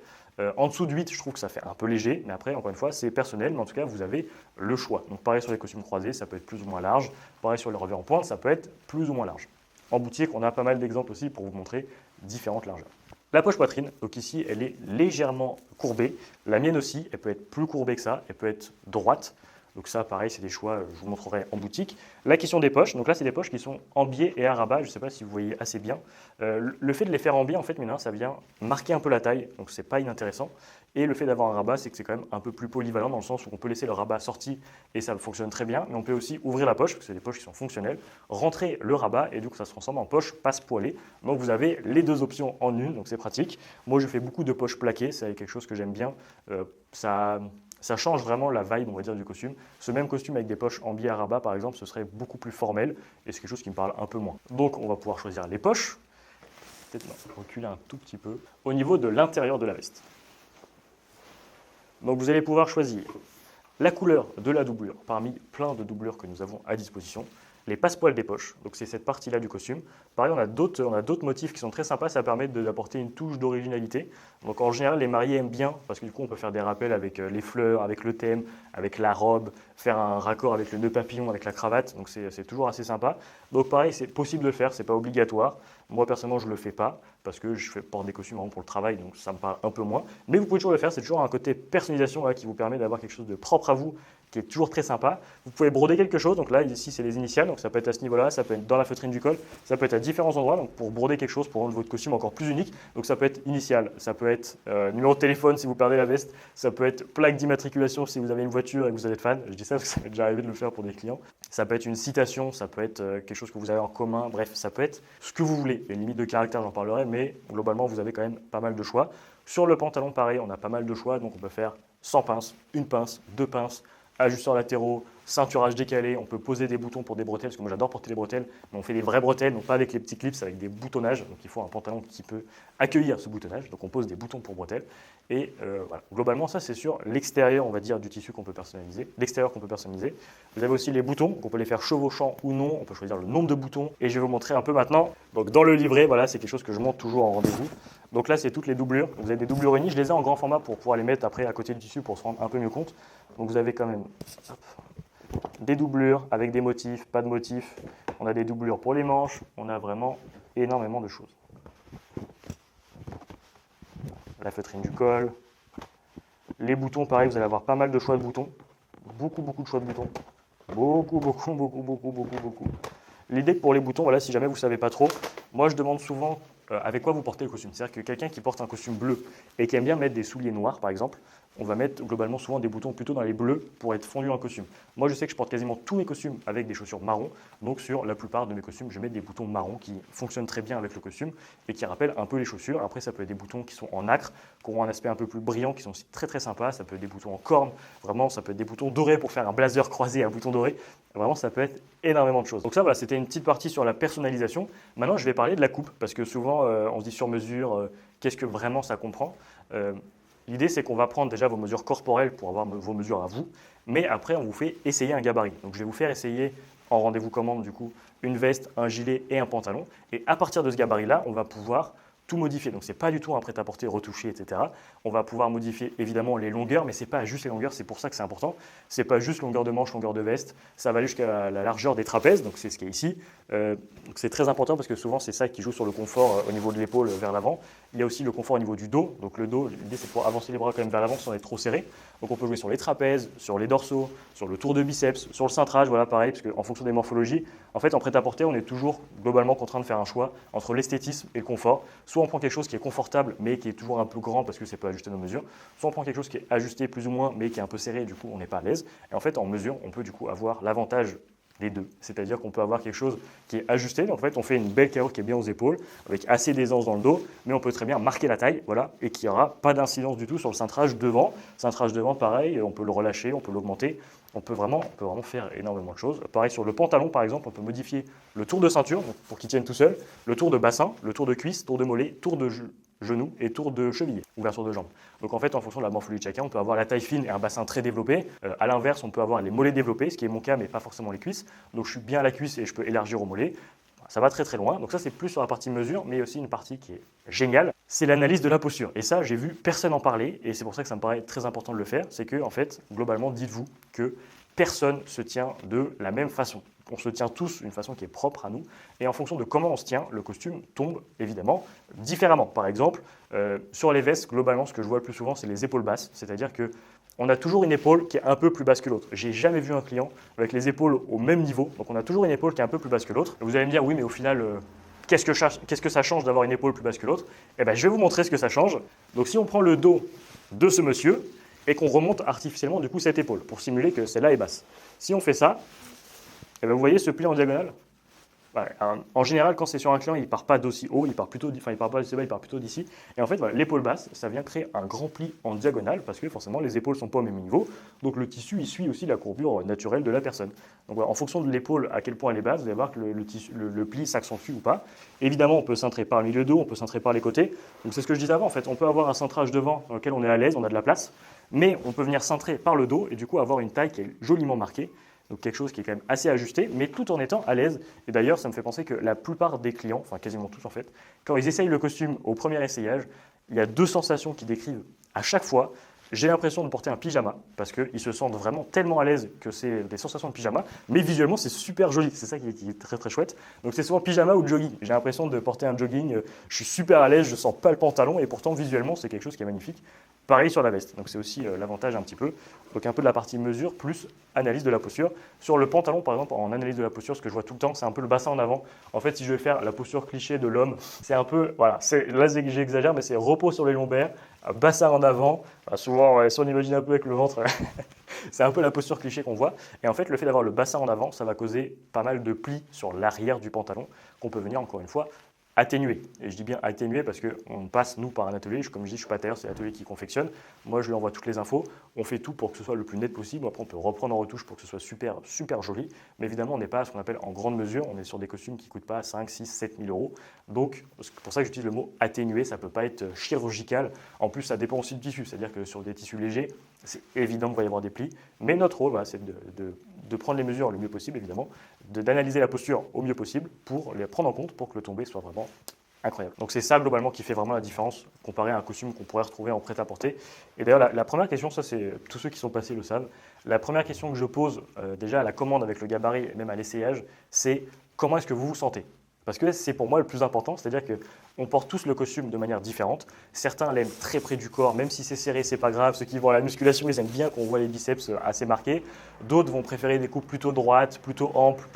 En dessous de 8, je trouve que ça fait un peu léger, mais après, encore une fois, c'est personnel, mais en tout cas, vous avez le choix. Donc pareil sur les costumes croisés, ça peut être plus ou moins large. Pareil sur les revers en pointe, ça peut être plus ou moins large. En boutique, on a pas mal d'exemples aussi pour vous montrer différentes largeurs. La poche poitrine, donc ici, elle est légèrement courbée. La mienne aussi, elle peut être plus courbée que ça, elle peut être droite. Donc ça, pareil, c'est des choix, je vous montrerai en boutique. La question des poches, donc là, c'est des poches qui sont en biais et à rabat. Je ne sais pas si vous voyez assez bien. Le fait de les faire en biais, en fait, ça vient marquer un peu la taille, donc c'est pas inintéressant. Et le fait d'avoir un rabat, c'est que c'est quand même un peu plus polyvalent dans le sens où on peut laisser le rabat sorti et ça fonctionne très bien. Mais on peut aussi ouvrir la poche, parce que c'est des poches qui sont fonctionnelles, rentrer le rabat et du coup, ça se transforme en poche passe-poilée. Donc vous avez les deux options en une, donc c'est pratique. Moi, je fais beaucoup de poches plaquées, c'est quelque chose que j'aime bien. Ça change vraiment la vibe, on va dire, du costume. Ce même costume avec des poches en biais à rabat, par exemple, ce serait beaucoup plus formel et c'est quelque chose qui me parle un peu moins. Donc, on va pouvoir choisir les poches. Peut-être reculer un tout petit peu. Au niveau de l'intérieur de la veste. Donc, vous allez pouvoir choisir la couleur de la doublure parmi plein de doublures que nous avons à disposition. Les passepoils des poches, donc c'est cette partie-là du costume. Pareil, on a d'autres motifs qui sont très sympas, ça permet d'apporter une touche d'originalité. Donc en général, les mariés aiment bien, parce que du coup, on peut faire des rappels avec les fleurs, avec le thème, avec la robe, faire un raccord avec le nœud papillon, avec la cravate, donc c'est toujours assez sympa. Donc pareil, c'est possible de le faire, c'est pas obligatoire. Moi, personnellement, je ne le fais pas parce que porte des costumes vraiment pour le travail, donc ça me parle un peu moins. Mais vous pouvez toujours le faire, c'est toujours un côté personnalisation là, qui vous permet d'avoir quelque chose de propre à vous, qui est toujours très sympa. Vous pouvez broder quelque chose, donc là, ici, c'est les initiales, donc ça peut être à ce niveau-là, ça peut être dans la feutrine du col, ça peut être à différents endroits, donc pour broder quelque chose, pour rendre votre costume encore plus unique. Donc ça peut être initial, ça peut être numéro de téléphone si vous perdez la veste, ça peut être plaque d'immatriculation si vous avez une voiture et que vous êtes fan. Je dis ça parce que ça m'est déjà arrivé de le faire pour des clients. Ça peut être une citation, ça peut être quelque chose que vous avez en commun, bref, ça peut être ce que vous voulez. Il y a une limite de caractère, j'en parlerai, mais globalement, vous avez quand même pas mal de choix. Sur le pantalon, pareil, on a pas mal de choix, donc on peut faire sans pince, une pince, deux pinces, ajusteurs latéraux, ceinturage décalé, on peut poser des boutons pour des bretelles, parce que moi j'adore porter les bretelles, mais on fait des vraies bretelles, donc pas avec les petits clips, avec des boutonnages, donc il faut un pantalon qui peut accueillir ce boutonnage, donc on pose des boutons pour bretelles, et voilà. Globalement ça c'est sur l'extérieur, on va dire, du tissu qu'on peut personnaliser, l'extérieur qu'on peut personnaliser. Vous avez aussi les boutons, donc on peut les faire chevauchants ou non, on peut choisir le nombre de boutons, et je vais vous montrer un peu maintenant. Donc dans le livret, voilà, c'est quelque chose que je montre toujours en rendez-vous. Donc là c'est toutes les doublures, vous avez des doublures unies, je les ai en grand format pour pouvoir les mettre après à côté du tissu pour se rendre un peu mieux compte. Donc vous avez quand même des doublures avec des motifs, pas de motifs. On a des doublures pour les manches. On a vraiment énormément de choses. La feutrine du col. Les boutons, pareil, vous allez avoir pas mal de choix de boutons. Beaucoup de choix de boutons. Beaucoup. L'idée pour les boutons, voilà, si jamais vous ne savez pas trop, moi je demande souvent avec quoi vous portez le costume. C'est-à-dire que quelqu'un qui porte un costume bleu et qui aime bien mettre des souliers noirs, par exemple, on va mettre globalement souvent des boutons plutôt dans les bleus pour être fondu en costume. Moi, je sais que je porte quasiment tous mes costumes avec des chaussures marron, donc sur la plupart de mes costumes, je mets des boutons marron qui fonctionnent très bien avec le costume et qui rappellent un peu les chaussures. Après, ça peut être des boutons qui sont en nacre, qui auront un aspect un peu plus brillant, qui sont aussi très sympas. Ça peut être des boutons en corne, vraiment, ça peut être des boutons dorés pour faire un blazer croisé à bouton doré. Vraiment, ça peut être énormément de choses. Donc ça, voilà, c'était une petite partie sur la personnalisation. Maintenant, je vais parler de la coupe, parce que souvent, on se dit sur mesure, qu'est-ce que vraiment ça comprend. L'idée, c'est qu'on va prendre déjà vos mesures corporelles pour avoir vos mesures à vous, mais après, on vous fait essayer un gabarit. Donc, je vais vous faire essayer en rendez-vous commande, du coup, une veste, un gilet et un pantalon. Et à partir de ce gabarit-là, on va pouvoir tout modifier. Donc, ce n'est pas du tout un prêt-à-porter retouché, etc. On va pouvoir modifier évidemment les longueurs, mais ce n'est pas juste les longueurs, c'est pour ça que c'est important. Ce n'est pas juste longueur de manche, longueur de veste, ça va aller jusqu'à la largeur des trapèzes, donc c'est ce qui est ici. Donc c'est très important parce que souvent, c'est ça qui joue sur le confort au niveau de l'épaule vers l'avant. Il y a aussi le confort au niveau du dos. Donc le dos, l'idée c'est pour avancer les bras quand même vers l'avant sans être trop serré. Donc on peut jouer sur les trapèzes, sur les dorsaux, sur le tour de biceps, sur le cintrage, voilà pareil, parce qu'en fonction des morphologies, en fait en prêt-à-porter, on est toujours globalement contraint de faire un choix entre l'esthétisme et le confort. Soit on prend quelque chose qui est confortable mais qui est toujours un peu grand parce que c'est pas ajusté à nos mesures, soit on prend quelque chose qui est ajusté plus ou moins mais qui est un peu serré et du coup on n'est pas à l'aise. Et en fait en mesure, on peut du coup avoir l'avantage des deux. C'est-à-dire qu'on peut avoir quelque chose qui est ajusté. Donc en fait, on fait une belle carrure qui est bien aux épaules, avec assez d'aisance dans le dos, mais on peut très bien marquer la taille, voilà, et qui n'aura pas d'incidence du tout sur le cintrage devant. Cintrage devant, pareil, on peut le relâcher, on peut l'augmenter. On peut vraiment faire énormément de choses. Pareil sur le pantalon, par exemple, on peut modifier le tour de ceinture donc pour qu'il tienne tout seul, le tour de bassin, le tour de cuisse, tour de mollet, tour de genou et tour de cheville, ouverture de jambe. Donc en fait, en fonction de la morphologie de chacun, on peut avoir la taille fine et un bassin très développé. À l'inverse, on peut avoir les mollets développés, ce qui est mon cas, mais pas forcément les cuisses. Donc je suis bien à la cuisse et je peux élargir au mollet. Ça va très loin. Donc ça, c'est plus sur la partie mesure, mais aussi une partie qui est géniale, c'est l'analyse de la posture. Et ça, j'ai vu personne en parler, et c'est pour ça que ça me paraît très important de le faire. C'est que, en fait, globalement, dites-vous que personne se tient de la même façon. On se tient tous d'une façon qui est propre à nous. Et en fonction de comment on se tient, le costume tombe évidemment différemment. Par exemple, sur les vestes, globalement, ce que je vois le plus souvent, c'est les épaules basses. C'est-à-dire qu'on a toujours une épaule qui est un peu plus basse que l'autre. J'ai jamais vu un client avec les épaules au même niveau. Donc on a toujours une épaule qui est un peu plus basse que l'autre. Vous allez me dire, oui, mais au final, qu'est-ce que ça change d'avoir une épaule plus basse que l'autre? Eh bien, je vais vous montrer ce que ça change. Donc si on prend le dos de ce monsieur et qu'on remonte artificiellement du coup cette épaule pour simuler que celle-là est basse. Si on fait ça, eh bien, vous voyez ce pli en diagonale? En général, quand c'est sur un client, il ne part pas d'aussi haut, il part plutôt d'ici. Et en fait, voilà, l'épaule basse, ça vient créer un grand pli en diagonale parce que forcément, les épaules ne sont pas au même niveau. Donc le tissu, il suit aussi la courbure naturelle de la personne. Donc voilà, en fonction de l'épaule, à quel point elle est basse, vous allez voir que le pli s'accentue ou pas. Évidemment, on peut cintrer par le milieu de dos, on peut cintrer par les côtés. Donc c'est ce que je disais avant, en fait, on peut avoir un cintrage devant dans lequel on est à l'aise, on a de la place, mais on peut venir cintrer par le dos et du coup avoir une taille qui est joliment marquée. Donc quelque chose qui est quand même assez ajusté, mais tout en étant à l'aise. Et d'ailleurs, ça me fait penser que la plupart des clients, enfin quasiment tous en fait, quand ils essayent le costume au premier essayage, il y a deux sensations qu'ils décrivent à chaque fois. J'ai l'impression de porter un pyjama parce qu'ils se sentent vraiment tellement à l'aise que c'est des sensations de pyjama, mais visuellement c'est super joli, c'est ça qui est très très chouette. Donc c'est souvent pyjama ou jogging, j'ai l'impression de porter un jogging, je suis super à l'aise, je sens pas le pantalon et pourtant visuellement c'est quelque chose qui est magnifique. Pareil sur la veste, donc c'est aussi l'avantage un petit peu, donc un peu de la partie mesure plus analyse de la posture. Sur le pantalon par exemple, en analyse de la posture, ce que je vois tout le temps c'est un peu le bassin en avant. En fait si je vais faire la posture cliché de l'homme, c'est un peu, voilà, là j'exagère mais c'est repos sur les lombaires, bassin en avant, souvent si on imagine un peu avec le ventre, c'est un peu la posture cliché qu'on voit. Et en fait le fait d'avoir le bassin en avant, ça va causer pas mal de plis sur l'arrière du pantalon qu'on peut venir encore une fois atténuer. Et je dis bien atténuer parce qu'on passe, nous, par un atelier. Comme je dis, je ne suis pas tailleur, c'est l'atelier qui confectionne. Moi, je lui envoie toutes les infos. On fait tout pour que ce soit le plus net possible. Après, on peut reprendre en retouche pour que ce soit super, super joli. Mais évidemment, on n'est pas à ce qu'on appelle en grande mesure. On est sur des costumes qui ne coûtent pas 5, 6, 7 000 euros. Donc, c'est pour ça que j'utilise le mot atténuer. Ça ne peut pas être chirurgical. En plus, ça dépend aussi du tissu. C'est-à-dire que sur des tissus légers, c'est évident qu'il va y avoir des plis. Mais notre rôle, voilà, c'est de prendre les mesures le mieux possible, évidemment, d'analyser la posture au mieux possible pour les prendre en compte pour que le tombé soit vraiment incroyable. Donc c'est ça globalement qui fait vraiment la différence comparé à un costume qu'on pourrait retrouver en prêt-à-porter. Et d'ailleurs la première question, ça c'est tous ceux qui sont passés le savent, la première question que je pose déjà à la commande avec le gabarit et même à l'essayage, c'est comment est-ce que vous vous sentez? Parce que c'est pour moi le plus important, c'est-à-dire qu'on porte tous le costume de manière différente. Certains l'aiment très près du corps, même si c'est serré, c'est pas grave. Ceux qui vont à la musculation, ils aiment bien qu'on voit les biceps assez marqués. D'autres vont préférer des coupes plutôt droites, plutôt amples,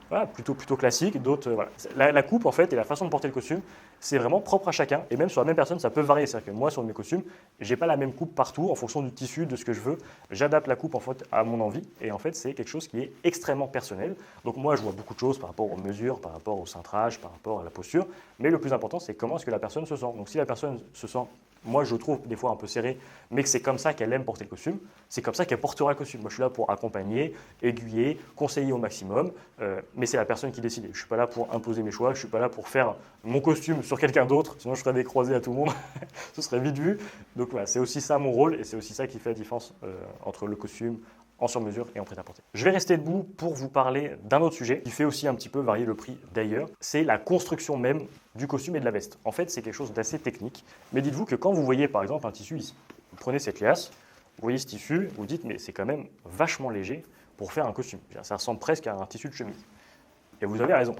voilà, plutôt classique. D'autres, voilà. La coupe, en fait, et la façon de porter le costume, c'est vraiment propre à chacun. Et même sur la même personne, ça peut varier. C'est-à-dire que moi, sur mes costumes, j'ai pas la même coupe partout en fonction du tissu, de ce que je veux. J'adapte la coupe en fait à mon envie. Et en fait, c'est quelque chose qui est extrêmement personnel. Donc moi, je vois beaucoup de choses par rapport aux mesures, par rapport au cintrage, par rapport à la posture. Mais le plus important, c'est comment est-ce que la personne se sent. Donc si la personne se sent, moi, je trouve des fois un peu serré, mais que c'est comme ça qu'elle aime porter le costume, c'est comme ça qu'elle portera le costume. Moi, je suis là pour accompagner, aiguiller, conseiller au maximum, mais c'est la personne qui décide. Je ne suis pas là pour imposer mes choix, je ne suis pas là pour faire mon costume sur quelqu'un d'autre, sinon je ferais des croisés à tout le monde, ce serait vite vu. Donc voilà, c'est aussi ça mon rôle, et c'est aussi ça qui fait la différence entre le costume en sur-mesure et en prêt-à-porter. Je vais rester debout pour vous parler d'un autre sujet qui fait aussi un petit peu varier le prix d'ailleurs, c'est la construction même du costume et de la veste. En fait, c'est quelque chose d'assez technique, mais dites-vous que quand vous voyez par exemple un tissu ici, vous prenez cette liasse, vous voyez ce tissu, vous dites mais c'est quand même vachement léger pour faire un costume. Ça ressemble presque à un tissu de chemise. Et vous avez raison,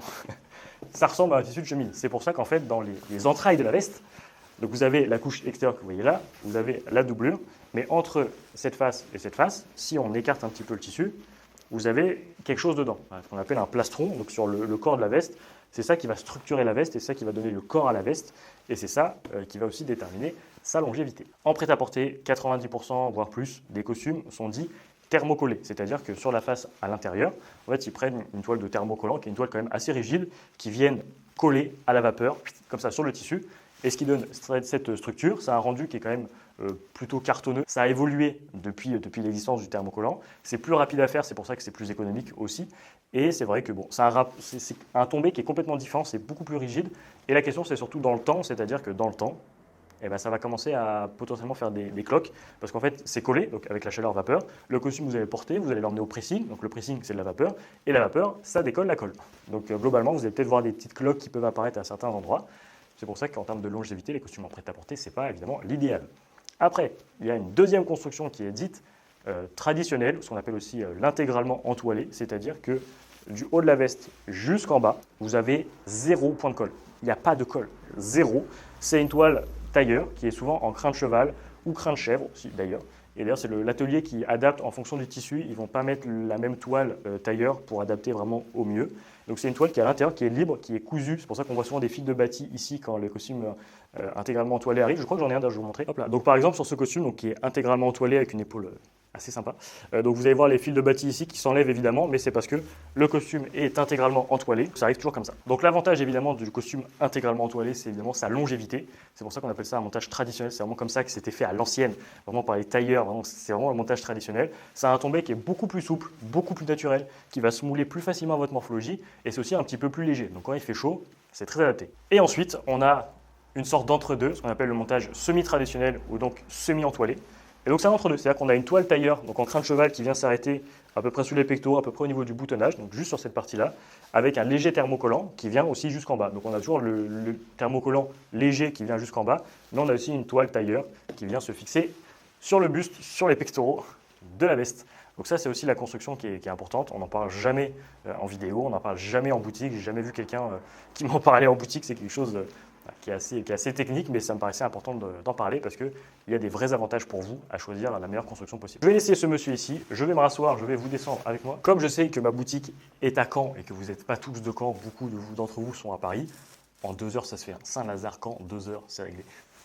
ça ressemble à un tissu de chemise. C'est pour ça qu'en fait, dans les entrailles de la veste, donc vous avez la couche extérieure que vous voyez là, vous avez la doublure, mais entre cette face et cette face, si on écarte un petit peu le tissu, vous avez quelque chose dedans, ce qu'on appelle un plastron, donc sur le corps de la veste. C'est ça qui va structurer la veste et c'est ça qui va donner le corps à la veste. Et c'est ça qui va aussi déterminer sa longévité. En prêt-à-porter, 90% voire plus des costumes sont dits thermocollés, c'est-à-dire que sur la face à l'intérieur, en fait, ils prennent une toile de thermocollant qui est une toile quand même assez rigide, qui viennent coller à la vapeur, comme ça sur le tissu. Et ce qui donne cette structure, c'est un rendu qui est quand même plutôt cartonneux. Ça a évolué depuis l'existence du thermocollant. C'est plus rapide à faire, c'est pour ça que c'est plus économique aussi. Et c'est vrai que bon, c'est un tombé qui est complètement différent, c'est beaucoup plus rigide. Et la question, c'est surtout dans le temps, c'est-à-dire que dans le temps, eh ben, ça va commencer à potentiellement faire des cloques, parce qu'en fait, c'est collé, donc avec la chaleur-vapeur. Le costume, vous allez le porter, vous allez l'emmener au pressing. Donc le pressing, c'est de la vapeur. Et la vapeur, ça décolle la colle. Donc globalement, vous allez peut-être voir des petites cloques qui peuvent apparaître à certains endroits. C'est pour ça qu'en termes de longévité, les costumes en prêt-à-porter, ce n'est pas évidemment l'idéal. Après, il y a une deuxième construction qui est dite traditionnelle, ce qu'on appelle aussi l'intégralement entoilé, c'est-à-dire que du haut de la veste jusqu'en bas, vous avez 0 point de colle. Il n'y a pas de colle, 0. C'est une toile tailleur qui est souvent en crin de cheval ou crin de chèvre aussi d'ailleurs. Et d'ailleurs, c'est l'atelier qui adapte en fonction du tissu. Ils ne vont pas mettre la même toile tailleur pour adapter vraiment au mieux. Donc c'est une toile qui est à l'intérieur, qui est libre, qui est cousue. C'est pour ça qu'on voit souvent des fils de bâti ici quand le costume intégralement entoilé arrive. Je crois que j'en ai un, je vais vous montrer. Hop là. Donc par exemple sur ce costume donc, qui est intégralement entoilé avec une épaule assez sympa. Donc vous allez voir les fils de bâti ici qui s'enlèvent évidemment, mais c'est parce que le costume est intégralement entoilé. Ça arrive toujours comme ça. Donc l'avantage évidemment du costume intégralement entoilé, c'est évidemment sa longévité. C'est pour ça qu'on appelle ça un montage traditionnel. C'est vraiment comme ça que c'était fait à l'ancienne, vraiment par les tailleurs. C'est vraiment le montage traditionnel. C'est un tombé qui est beaucoup plus souple, beaucoup plus naturel, qui va se mouler plus facilement à votre morphologie et c'est aussi un petit peu plus léger. Donc quand il fait chaud, c'est très adapté. Et ensuite, on a une sorte d'entre-deux, ce qu'on appelle le montage semi-traditionnel ou donc semi-entoilé. Et donc c'est un entre-deux, c'est-à-dire qu'on a une toile tailleur, donc en crin de cheval qui vient s'arrêter à peu près sous les pectoraux, à peu près au niveau du boutonnage, donc juste sur cette partie-là, avec un léger thermocollant qui vient aussi jusqu'en bas. Donc on a toujours le thermocollant léger qui vient jusqu'en bas, mais on a aussi une toile tailleur qui vient se fixer sur le buste, sur les pectoraux de la veste. Donc ça, c'est aussi la construction qui est importante. On n'en parle jamais en vidéo, on n'en parle jamais en boutique. J'ai jamais vu quelqu'un qui m'en parlait en boutique. C'est quelque chose qui est assez technique, mais ça me paraissait important d'en parler parce qu'il y a des vrais avantages pour vous à choisir la meilleure construction possible. Je vais laisser ce monsieur ici, je vais me rasseoir, je vais vous descendre avec moi. Comme je sais que ma boutique est à Caen et que vous n'êtes pas tous de Caen, beaucoup d'entre vous sont à Paris, en 2 heures ça se fait. Saint-Lazare, Caen, 2 heures, c'est réglé.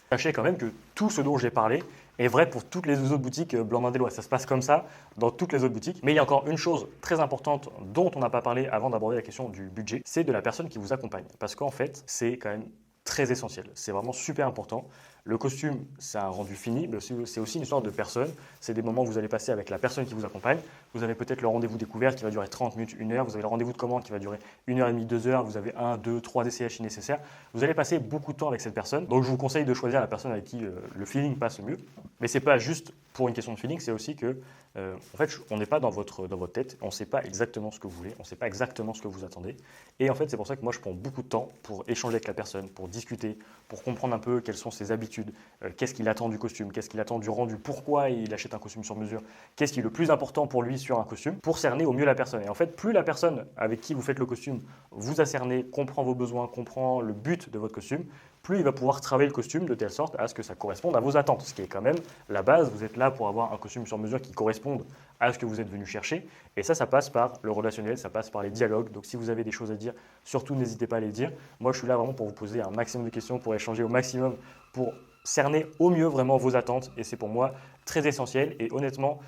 Sachez quand même que tout ce dont j'ai parlé est vrai pour toutes les autres boutiques Blanc-Main-des-Lois. Ça se passe comme ça dans toutes les autres boutiques. Mais il y a encore une chose très importante dont on n'a pas parlé avant d'aborder la question du budget, c'est de la personne qui vous accompagne. Parce qu'en fait, c'est quand même très essentiel. C'est vraiment super important. Le costume, c'est un rendu fini, mais c'est aussi une histoire de personne. C'est des moments que vous allez passer avec la personne qui vous accompagne. Vous avez peut-être le rendez-vous découverte qui va durer 30 minutes, 1 heure. Vous avez le rendez-vous de commande qui va durer 1h30, 2 heures. Vous avez 1, 2, 3 DCH si nécessaire. Vous allez passer beaucoup de temps avec cette personne. Donc, je vous conseille de choisir la personne avec qui le feeling passe le mieux. Mais ce n'est pas juste pour une question de feeling, c'est aussi que, en fait, on n'est pas dans votre tête. On ne sait pas exactement ce que vous voulez. On ne sait pas exactement ce que vous attendez. Et en fait, c'est pour ça que moi, je prends beaucoup de temps pour échanger avec la personne, pour discuter, pour comprendre un peu quelles sont ses habitudes, qu'est-ce qu'il attend du costume, qu'est-ce qu'il attend du rendu, pourquoi il achète un costume sur mesure, qu'est-ce qui est le plus important pour lui sur un costume, pour cerner au mieux la personne. Et en fait, plus la personne avec qui vous faites le costume vous a cerné, comprend vos besoins, comprend le but de votre costume, plus il va pouvoir travailler le costume de telle sorte à ce que ça corresponde à vos attentes, ce qui est quand même la base. Vous êtes là pour avoir un costume sur mesure qui corresponde à ce que vous êtes venu chercher. Et ça passe par le relationnel, ça passe par les dialogues. Donc si vous avez des choses à dire, surtout n'hésitez pas à les dire. Moi, je suis là vraiment pour vous poser un maximum de questions, pour échanger au maximum, pour cerner au mieux vraiment vos attentes. Et c'est pour moi très essentiel. Et honnêtement,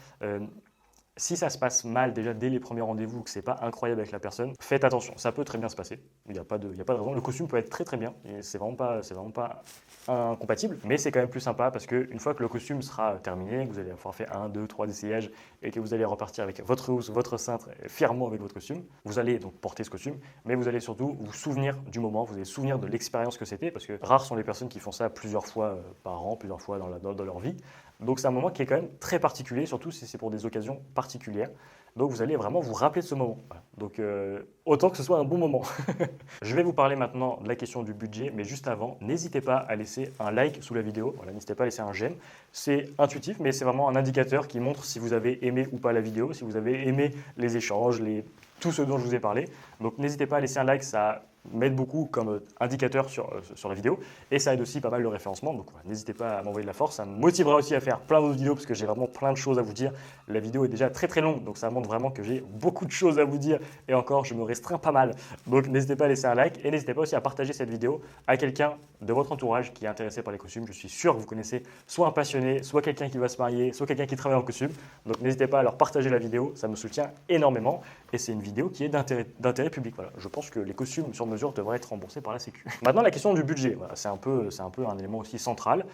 si ça se passe mal déjà dès les premiers rendez-vous, que ce n'est pas incroyable avec la personne, faites attention, ça peut très bien se passer. Il n'y a pas de raison. Le costume peut être très très bien et c'est vraiment pas incompatible, mais c'est quand même plus sympa parce qu'une fois que le costume sera terminé, que vous allez avoir fait 1, 2, 3 essayages et que vous allez repartir avec votre housse, votre cintre, fièrement avec votre costume, vous allez donc porter ce costume, mais vous allez surtout vous souvenir du moment, vous allez vous souvenir de l'expérience que c'était parce que rares sont les personnes qui font ça plusieurs fois par an, plusieurs fois dans leur vie. Donc c'est un moment qui est quand même très particulier, surtout si c'est pour des occasions particulières. Donc vous allez vraiment vous rappeler de ce moment. Voilà. Donc autant que ce soit un bon moment. Je vais vous parler maintenant de la question du budget, mais juste avant, n'hésitez pas à laisser un like sous la vidéo. Voilà, n'hésitez pas à laisser un j'aime. C'est intuitif, mais c'est vraiment un indicateur qui montre si vous avez aimé ou pas la vidéo, si vous avez aimé les échanges, tout ce dont je vous ai parlé. Donc n'hésitez pas à laisser un like, ça m'aide beaucoup comme indicateur sur la vidéo et ça aide aussi pas mal le référencement. Donc voilà, n'hésitez pas à m'envoyer de la force, ça me motivera aussi à faire plein d'autres vidéos parce que j'ai vraiment plein de choses à vous dire. La vidéo est déjà très très longue, donc ça montre vraiment que j'ai beaucoup de choses à vous dire et encore je me restreins pas mal. Donc n'hésitez pas à laisser un like et n'hésitez pas aussi à partager cette vidéo à quelqu'un de votre entourage qui est intéressé par les costumes. Je suis sûr que vous connaissez soit un passionné, soit quelqu'un qui va se marier, soit quelqu'un qui travaille en costume. Donc n'hésitez pas à leur partager la vidéo, ça me soutient énormément et c'est une vidéo qui est d'intérêt public. Voilà. Je pense que les costumes sur mesure devraient être remboursés par la Sécu. Maintenant, la question du budget, voilà, c'est un peu un élément aussi central.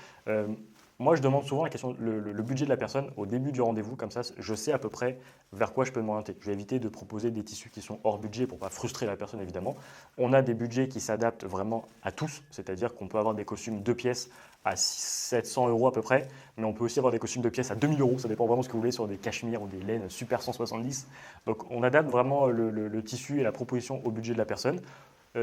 Moi, je demande souvent le budget de la personne au début du rendez-vous, comme ça, je sais à peu près vers quoi je peux m'orienter. Je vais éviter de proposer des tissus qui sont hors budget pour ne pas frustrer la personne, évidemment. On a des budgets qui s'adaptent vraiment à tous, c'est-à-dire qu'on peut avoir des costumes 2 pièces à 700 € à peu près, mais on peut aussi avoir des costumes 2 pièces à 2000 €, ça dépend vraiment de ce que vous voulez, sur des cachemires ou des laines super 170. Donc, on adapte vraiment le tissu et la proposition au budget de la personne.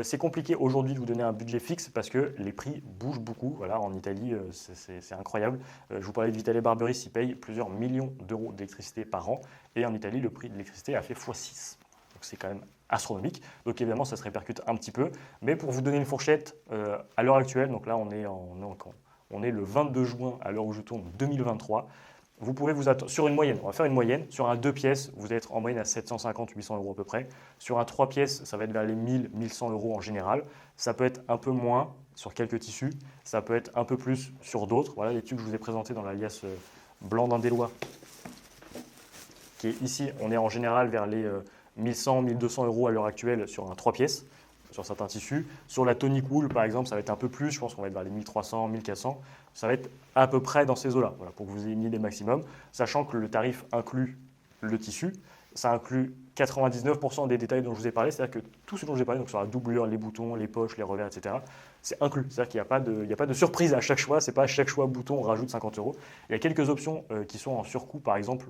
C'est compliqué aujourd'hui de vous donner un budget fixe parce que les prix bougent beaucoup. Voilà, en Italie, c'est incroyable. Je vous parlais de Vitale Barberis, ils payent plusieurs millions d'euros d'électricité par an. Et en Italie, le prix de l'électricité a fait x6. Donc c'est quand même astronomique. Donc évidemment, ça se répercute un petit peu. Mais pour vous donner une fourchette, à l'heure actuelle, donc là, on est le 22 juin à l'heure où je tourne 2023. Vous pouvez vous attendre sur une moyenne. On va faire une moyenne. Sur un 2 pièces, vous allez être en moyenne à 750-800 € à peu près. Sur un 3 pièces, ça va être vers les 1000-1100 € en général. Ça peut être un peu moins sur quelques tissus. Ça peut être un peu plus sur d'autres. Voilà les tissus que je vous ai présentés dans l'alias Blanc-Main-des-Lois. Qui est ici, on est en général vers les 1100-1200 € à l'heure actuelle sur un 3 pièces. Sur certains tissus. Sur la Tonic Wool, par exemple, ça va être un peu plus. Je pense qu'on va être vers les 1300, 1400. Ça va être à peu près dans ces eaux-là, voilà, pour que vous ayez une idée maximum. Sachant que le tarif inclut le tissu. Ça inclut 99% des détails dont je vous ai parlé. C'est-à-dire que tout ce dont je vous ai parlé, donc sur la doublure, les boutons, les poches, les revers, etc., c'est inclus. C'est-à-dire qu'il n'y a pas de surprise à chaque choix. Ce n'est pas à chaque choix bouton, on rajoute 50 €. Il y a quelques options qui sont en surcoût. Par exemple,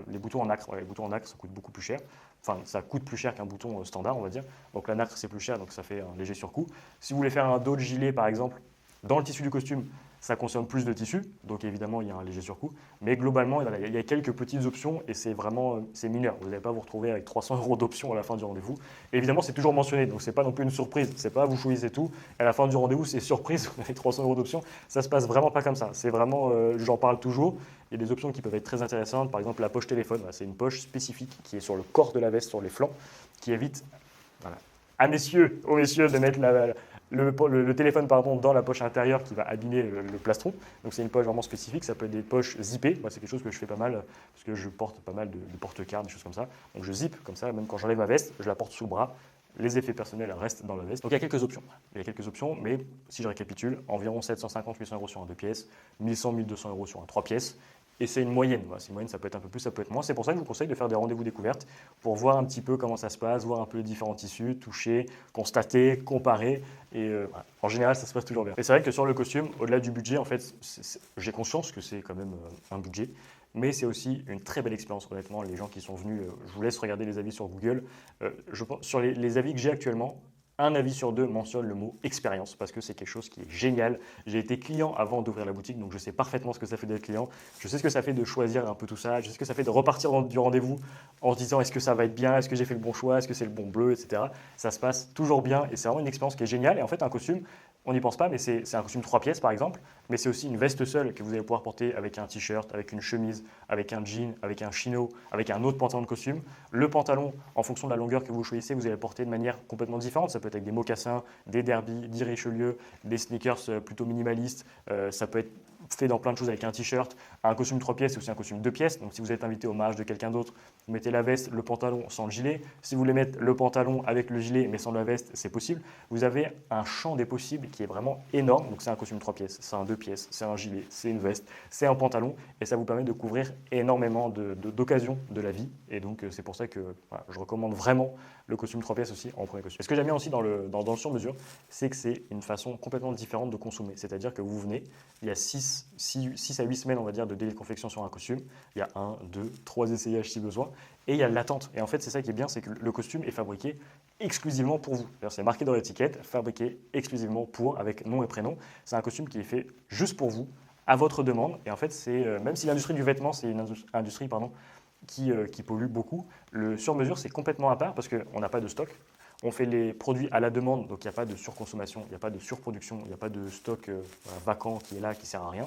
les boutons en nacre. Voilà, les boutons en nacre, ça coûte beaucoup plus cher. Enfin, ça coûte plus cher qu'un bouton standard, on va dire. Donc la nacre, c'est plus cher, donc ça fait un léger surcoût. Si vous voulez faire un dos de gilet, par exemple, dans le tissu du costume, ça consomme plus de tissu, donc évidemment il y a un léger surcoût, mais globalement il y a quelques petites options et c'est vraiment c'est mineur. Vous n'allez pas vous retrouver avec 300 € d'options à la fin du rendez-vous. Et évidemment c'est toujours mentionné, donc c'est pas non plus une surprise, c'est pas vous choisissez tout, à la fin du rendez-vous c'est surprise, vous avez 300 € d'options, ça se passe vraiment pas comme ça. C'est vraiment, j'en parle toujours, il y a des options qui peuvent être très intéressantes, par exemple la poche téléphone, voilà, c'est une poche spécifique qui est sur le corps de la veste, sur les flancs, qui évite voilà, aux messieurs de mettre le téléphone dans la poche intérieure qui va abîmer le plastron. Donc c'est une poche vraiment spécifique, ça peut être des poches zippées. Moi c'est quelque chose que je fais pas mal parce que je porte pas mal de porte-cartes, des choses comme ça. Donc je zippe comme ça, même quand j'enlève ma veste, je la porte sous le bras. Les effets personnels restent dans la veste. Donc il y a quelques options. Mais si je récapitule, environ 750-800 € sur un 2 pièces, 1100-1200 € sur un 3 pièces. Et c'est une moyenne. Voilà, c'est une moyenne, ça peut être un peu plus, ça peut être moins. C'est pour ça que je vous conseille de faire des rendez-vous découvertes pour voir un petit peu comment ça se passe, voir un peu les différents tissus, toucher, constater, comparer. Et voilà. En général, ça se passe toujours bien. Et c'est vrai que sur le costume, au-delà du budget, en fait, j'ai conscience que c'est quand même un budget. Mais c'est aussi une très belle expérience, honnêtement. Les gens qui sont venus, je vous laisse regarder les avis sur Google. Je pense, sur les avis que j'ai actuellement, un avis sur deux mentionne le mot expérience parce que c'est quelque chose qui est génial. J'ai été client avant d'ouvrir la boutique, donc je sais parfaitement ce que ça fait d'être client. Je sais ce que ça fait de choisir un peu tout ça. Je sais ce que ça fait de repartir du rendez-vous en se disant est-ce que ça va être bien, est-ce que j'ai fait le bon choix, est-ce que c'est le bon bleu, etc. Ça se passe toujours bien et c'est vraiment une expérience qui est géniale. Et en fait, un costume, on n'y pense pas, mais c'est un costume 3 pièces par exemple, mais c'est aussi une veste seule que vous allez pouvoir porter avec un t-shirt, avec une chemise, avec un jean, avec un chino, avec un autre pantalon de costume. Le pantalon, en fonction de la longueur que vous choisissez, vous allez le porter de manière complètement différente. Ça peut être avec des mocassins, des derbies, des Richelieu, des sneakers plutôt minimalistes. Ça peut être fait dans plein de choses avec un t-shirt. Un costume 3 pièces, c'est aussi un costume 2 pièces. Donc si vous êtes invité au mariage de quelqu'un d'autre, vous mettez la veste, le pantalon sans le gilet. Si vous voulez mettre le pantalon avec le gilet mais sans la veste, c'est possible. Vous avez un champ des possibles qui est vraiment énorme. Donc c'est un costume 3 pièces, c'est un 2 pièces, c'est un gilet, c'est une veste, c'est un pantalon et ça vous permet de couvrir énormément d'occasions de la vie. Et donc c'est pour ça que voilà, je recommande vraiment le costume 3 pièces aussi en premier costume. Ce que j'aime bien aussi dans le sur-mesure, c'est que c'est une façon complètement différente de consommer. C'est-à-dire que vous venez, il y a 6 à 8 semaines, on va dire, de délai de confection sur un costume. Il y a 1, 2, 3 essayages si besoin. Et il y a l'attente. Et en fait, c'est ça qui est bien, c'est que le costume est fabriqué exclusivement pour vous. C'est marqué dans l'étiquette, fabriqué exclusivement pour, avec nom et prénom. C'est un costume qui est fait juste pour vous, à votre demande. Et en fait, même si l'industrie du vêtement, c'est une industrie qui pollue beaucoup, le sur-mesure, c'est complètement à part parce qu'on n'a pas de stock. On fait les produits à la demande, donc il n'y a pas de surconsommation, il n'y a pas de surproduction, il n'y a pas de stock vacant qui est là, qui ne sert à rien.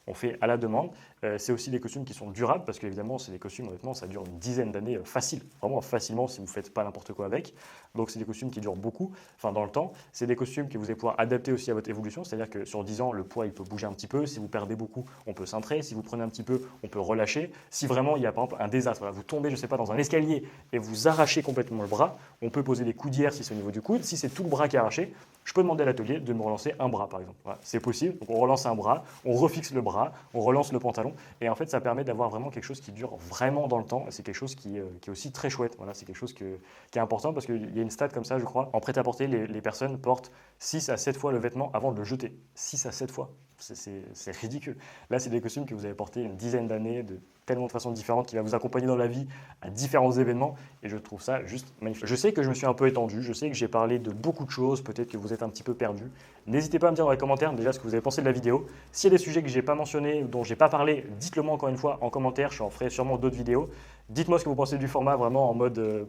On fait à la demande. C'est aussi des costumes qui sont durables parce qu'évidemment, c'est des costumes, honnêtement, ça dure une dizaine d'années facile, vraiment facilement si vous ne faites pas n'importe quoi avec. Donc, c'est des costumes qui durent beaucoup, dans le temps. C'est des costumes que vous allez pouvoir adapter aussi à votre évolution, c'est-à-dire que sur 10 ans, le poids, il peut bouger un petit peu. Si vous perdez beaucoup, on peut cintrer. Si vous prenez un petit peu, on peut relâcher. Si vraiment il y a par exemple un désastre, voilà, vous tombez, je ne sais pas, dans un escalier et vous arrachez complètement le bras, on peut poser des coudières si c'est au niveau du coude. Si c'est tout le bras qui est arraché, je peux demander à l'atelier de me relancer un bras, par exemple. Voilà, c'est possible. Donc, on relance un bras, on refixe le bras, on relance le pantalon. Et en fait, ça permet d'avoir vraiment quelque chose qui dure vraiment dans le temps. Et c'est quelque chose qui est aussi très chouette. Voilà, c'est quelque chose qui est important parce qu'il y a une stat comme ça, je crois. En prêt-à-porter, les personnes portent 6 à 7 fois le vêtement avant de le jeter. 6 à 7 fois. C'est ridicule. Là, c'est des costumes que vous avez portés une dizaine d'années, de tellement de façons différentes, qui va vous accompagner dans la vie à différents événements. Et je trouve ça juste magnifique. Je sais que je me suis un peu étendu, je sais que j'ai parlé de beaucoup de choses, peut-être que vous êtes un petit peu perdu. N'hésitez pas à me dire dans les commentaires déjà ce que vous avez pensé de la vidéo. S'il y a des sujets que je n'ai pas mentionnés, dont je n'ai pas parlé, dites-le moi encore une fois en commentaire, je ferai sûrement d'autres vidéos. Dites-moi ce que vous pensez du format vraiment en mode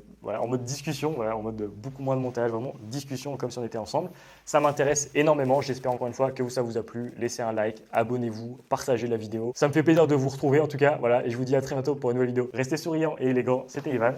discussion, en mode beaucoup moins de montage, vraiment discussion comme si on était ensemble. Ça m'intéresse énormément, j'espère encore une fois que ça vous a plu. Laissez un like, abonnez-vous, partagez la vidéo. Ça me fait plaisir de vous retrouver en tout cas, et je vous dis à très bientôt pour une nouvelle vidéo. Restez souriants et élégants, c'était Ivan.